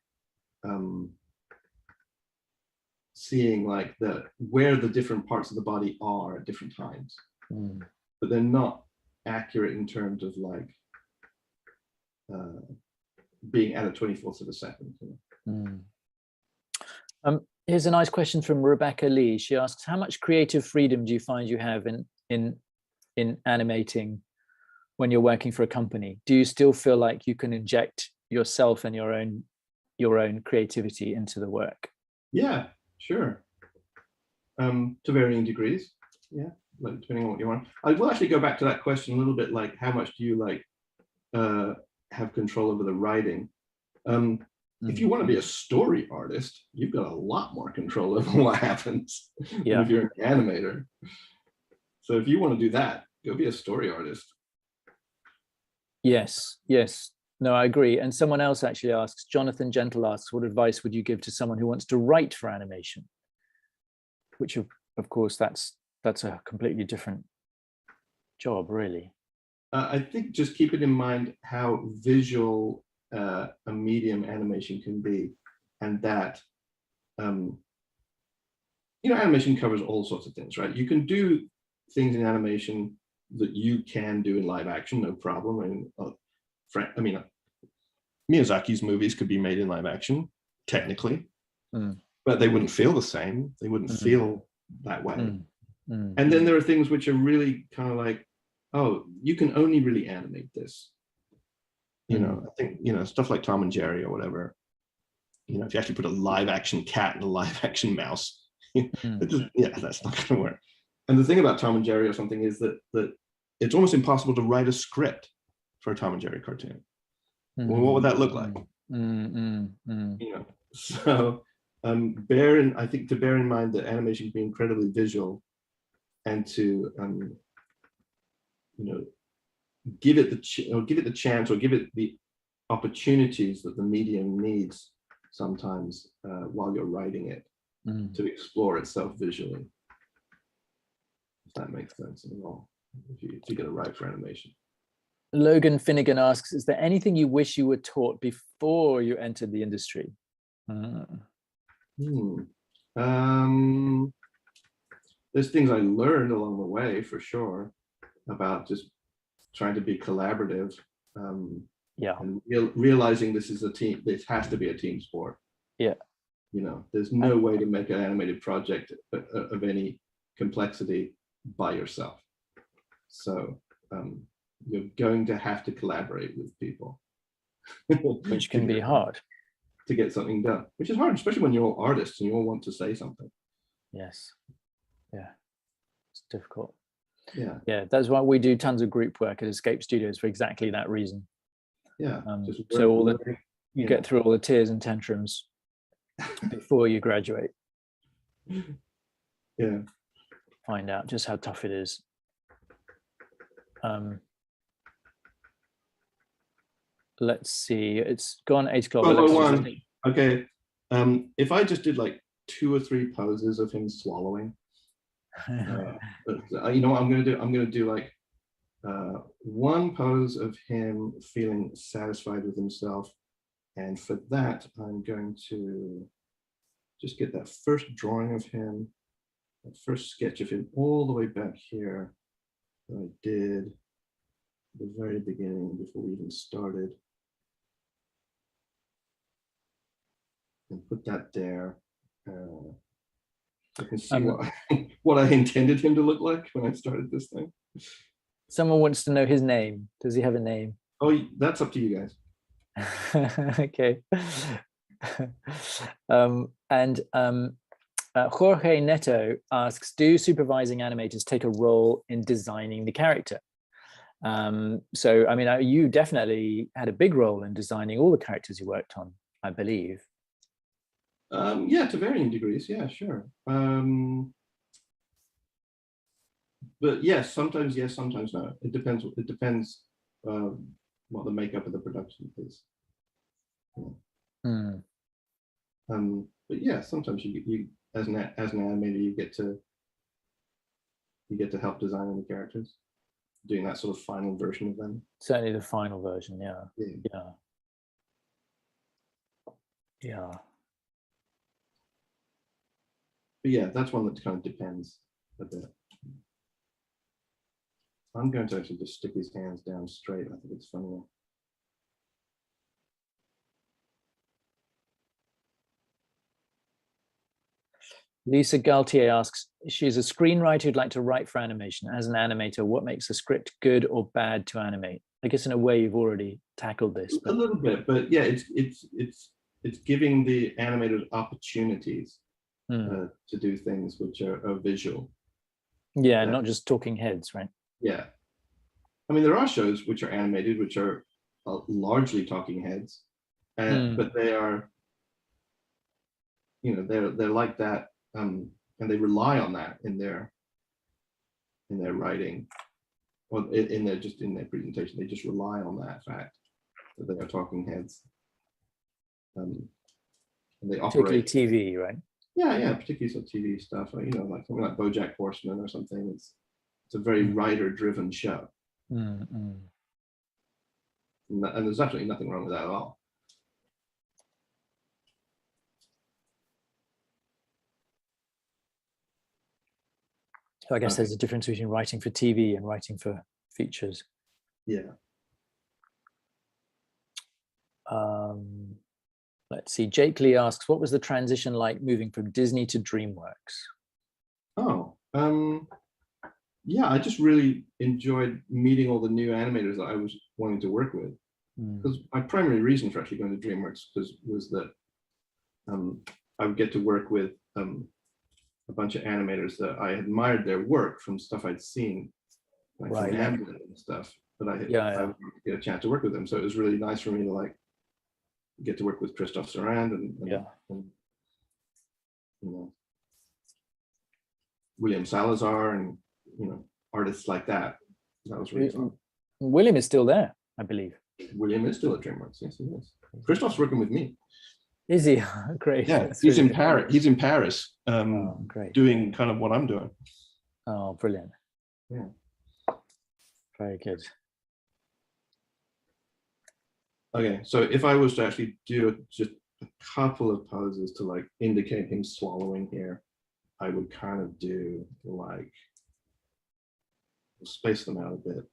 seeing like where the different parts of the body are at different times, but they're not accurate in terms of like being at a 24th of a second. Here's a nice question from Rebecca Lee. She asks, how much creative freedom do you find you have in animating when you're working for a company? Do you still feel like you can inject yourself and your own creativity into the work? Yeah, sure. To varying degrees. Yeah, like depending on what you want. I will actually go back to that question a little bit, like how much do you like have control over the writing? If you want to be a story artist, you've got a lot more control over what happens than if you're an animator. So if you want to do that, go be a story artist. Yes, yes. No, I agree. And someone else actually asks, Jonathan Gentle asks, what advice would you give to someone who wants to write for animation? Which of course, that's a completely different job, really. I think just keep it in mind how visual a medium animation can be, and that animation covers all sorts of things, right? You can do things in animation that you can do in live action, no problem. I mean, Miyazaki's movies could be made in live action, technically, but they wouldn't feel the same. They wouldn't feel that way. And then there are things which are really kind of like, oh, you can only really animate this. I think, stuff like Tom and Jerry or whatever, if you actually put a live action cat and a live action mouse, that's not going to work. And the thing about Tom and Jerry or something is that it's almost impossible to write a script for a Tom and Jerry cartoon. Well, what would that look like? So I think to bear in mind that animation can be incredibly visual, and to give it the chance, or give it the opportunities that the medium needs sometimes while you're writing it to explore itself visually. If that makes sense at all, if you're going to write for animation. Logan Finnegan asks, is there anything you wish you were taught before you entered the industry? There's things I learned along the way for sure about just trying to be collaborative. Yeah. And realizing this is a team, this has to be a team sport. Yeah. You know, there's no way to make an animated project of any complexity by yourself. So you're going to have to collaborate with people. Which can be hard. To get something done, which is hard, especially when you're all artists and you all want to say something. Yes. Yeah. It's difficult. Yeah. Yeah. That's why we do tons of group work at Escape Studios for exactly that reason. Yeah. So all the you get through all the tears and tantrums before you graduate. Yeah. Find out just how tough it is. Let's see, it's gone 8 o'clock. Okay. If I just did like 2 or 3 poses of him swallowing, you know what I'm gonna do? I'm gonna do like 1 pose of him feeling satisfied with himself. And for that, I'm going to just get that first drawing of him, that first sketch of him all the way back here that I did at the very beginning before we even started. And put that there. I can see what I intended him to look like when I started this thing. Someone wants to know his name. Does he have a name? Oh, that's up to you guys. Okay. Jorge Neto asks, do supervising animators take a role in designing the character? So, I mean, you definitely had a big role in designing all the characters you worked on, I believe. Yeah, to varying degrees. Yeah, sure. But yes, sometimes no. It depends. It depends what the makeup of the production is. Yeah. But yeah, sometimes you as an animator you get to help design the characters, doing that sort of final version of them. Certainly the final version. Yeah. Yeah. Yeah. Yeah. But yeah, that's one that kind of depends a bit. I'm going to actually just stick his hands down straight. I think it's funnier. Lisa Galtier asks, she's a screenwriter who'd like to write for animation. As an animator, what makes a script good or bad to animate? I guess in a way you've already tackled this. A little bit, but yeah, it's giving the animators opportunities to do things which are visual. Yeah, not just talking heads, right? Yeah. I mean, there are shows which are animated, which are largely talking heads, but they are, you know, they're like that, and they rely on that in their writing, or in their presentation. They just rely on that fact that they are talking heads, and they operate. Particularly TV, right? Yeah, particularly some TV stuff. You know, like something like BoJack Horseman or something. It's a very writer-driven show, and there's absolutely nothing wrong with that at all. So I guess there's a difference between writing for TV and writing for features. Yeah. Let's see. Jake Lee asks, what was the transition like moving from Disney to DreamWorks? Oh, yeah, I just really enjoyed meeting all the new animators that I was wanting to work with. Because my primary reason for actually going to DreamWorks was that I would get to work with a bunch of animators that I admired their work from stuff I'd seen, like from Amblin and stuff. But I would get a chance to work with them, so it was really nice for me to like get to work with Christophe Sarand and you know, William Salazar and, you know, artists like that. That was really fun. William is still there, I believe. William is still at DreamWorks. Yes, he is. Christophe's working with me. Is he? Great. Yeah, he's in Paris. He's in Paris, doing kind of what I'm doing. Oh, brilliant. Yeah. Very good. Okay, so if I was to actually do just a couple of poses to like indicate him swallowing here. I would kind of do like, we'll space them out a bit.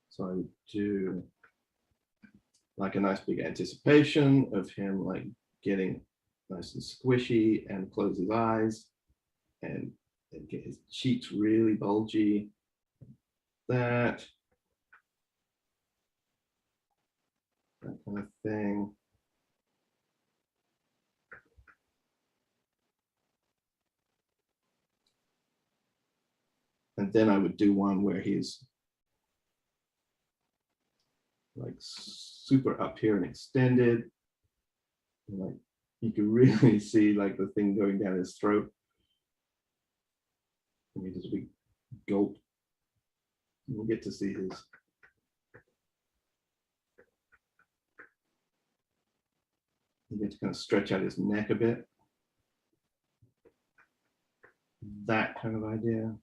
So I would do like a nice big anticipation of him like getting nice and squishy and close his eyes and get his cheeks really bulgy. That kind of thing. And then I would do one where he's like super up here and extended. And like you can really see like the thing going down his throat. And he does a big gulp. And we'll get to see his you get to kind of stretch out his neck a bit. That kind of idea.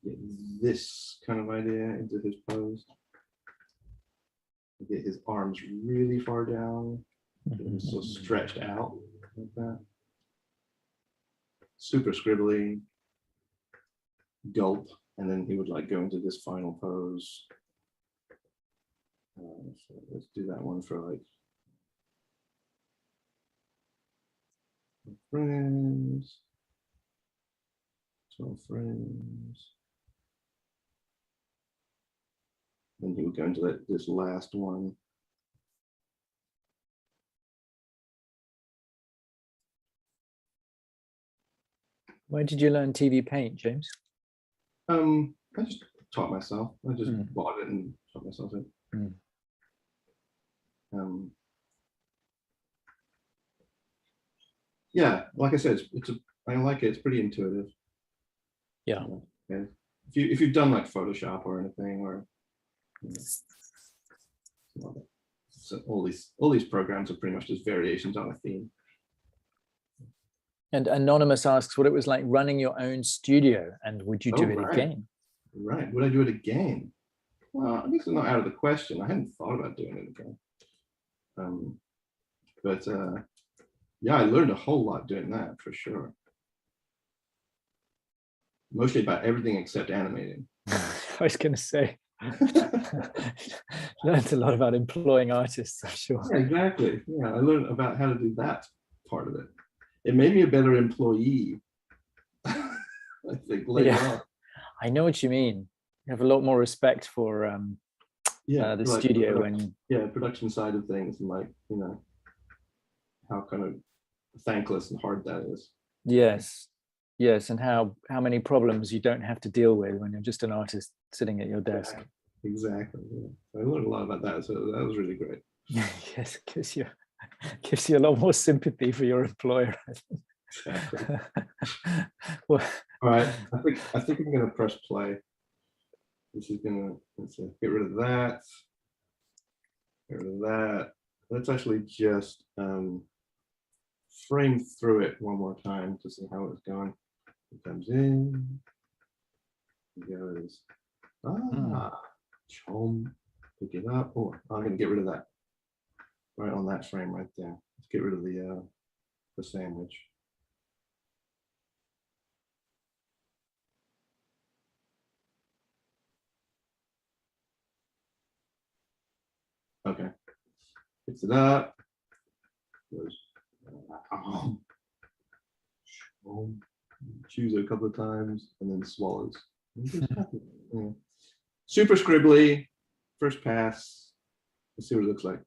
Get this kind of idea into his pose. Get his arms really far down, so stretched out like that. Super scribbly, gulp, and then he would like go into this final pose. So let's do that one for like frames, 12 frames. Then he would go into this last one. Where did you learn TV Paint, James? I just taught myself. I just bought it and taught myself it. Yeah, like I said, I like it. It's pretty intuitive. Yeah. Yeah. If you've done like Photoshop or anything, or so all these programs are pretty much just variations on a theme. And Anonymous asks what it was like running your own studio, and would you do it again? Right. Would I do it again? Well, I guess it's not out of the question. I hadn't thought about doing it again. But yeah, I learned a whole lot doing that for sure. Mostly about everything except animating. I was going to say, learned a lot about employing artists, I'm sure. Yeah, exactly. Yeah, I learned about how to do that part of it. It made me a better employee, I think, later on. I know what you mean. You have a lot more respect for the like studio production side of things, and like, you know, how kind of thankless and hard that is. Yes, and how many problems you don't have to deal with when you're just an artist sitting at your desk. Exactly. Yeah. I learned a lot about that, so that was really great. Yes, it gives you a lot more sympathy for your employer. Exactly. Well, all right, I think I'm going to press play. This is going to get rid of that. Get rid of that. Let's actually just frame through it one more time to see how it's going. It comes in. It goes. Chom. Pick it up. Oh, I'm going to get rid of that. Right on that frame right there. Let's get rid of the sandwich. Okay. Picks it up. Goes. Chews it a couple of times and then swallows. Yeah. Super scribbly. First pass. Let's see what it looks like.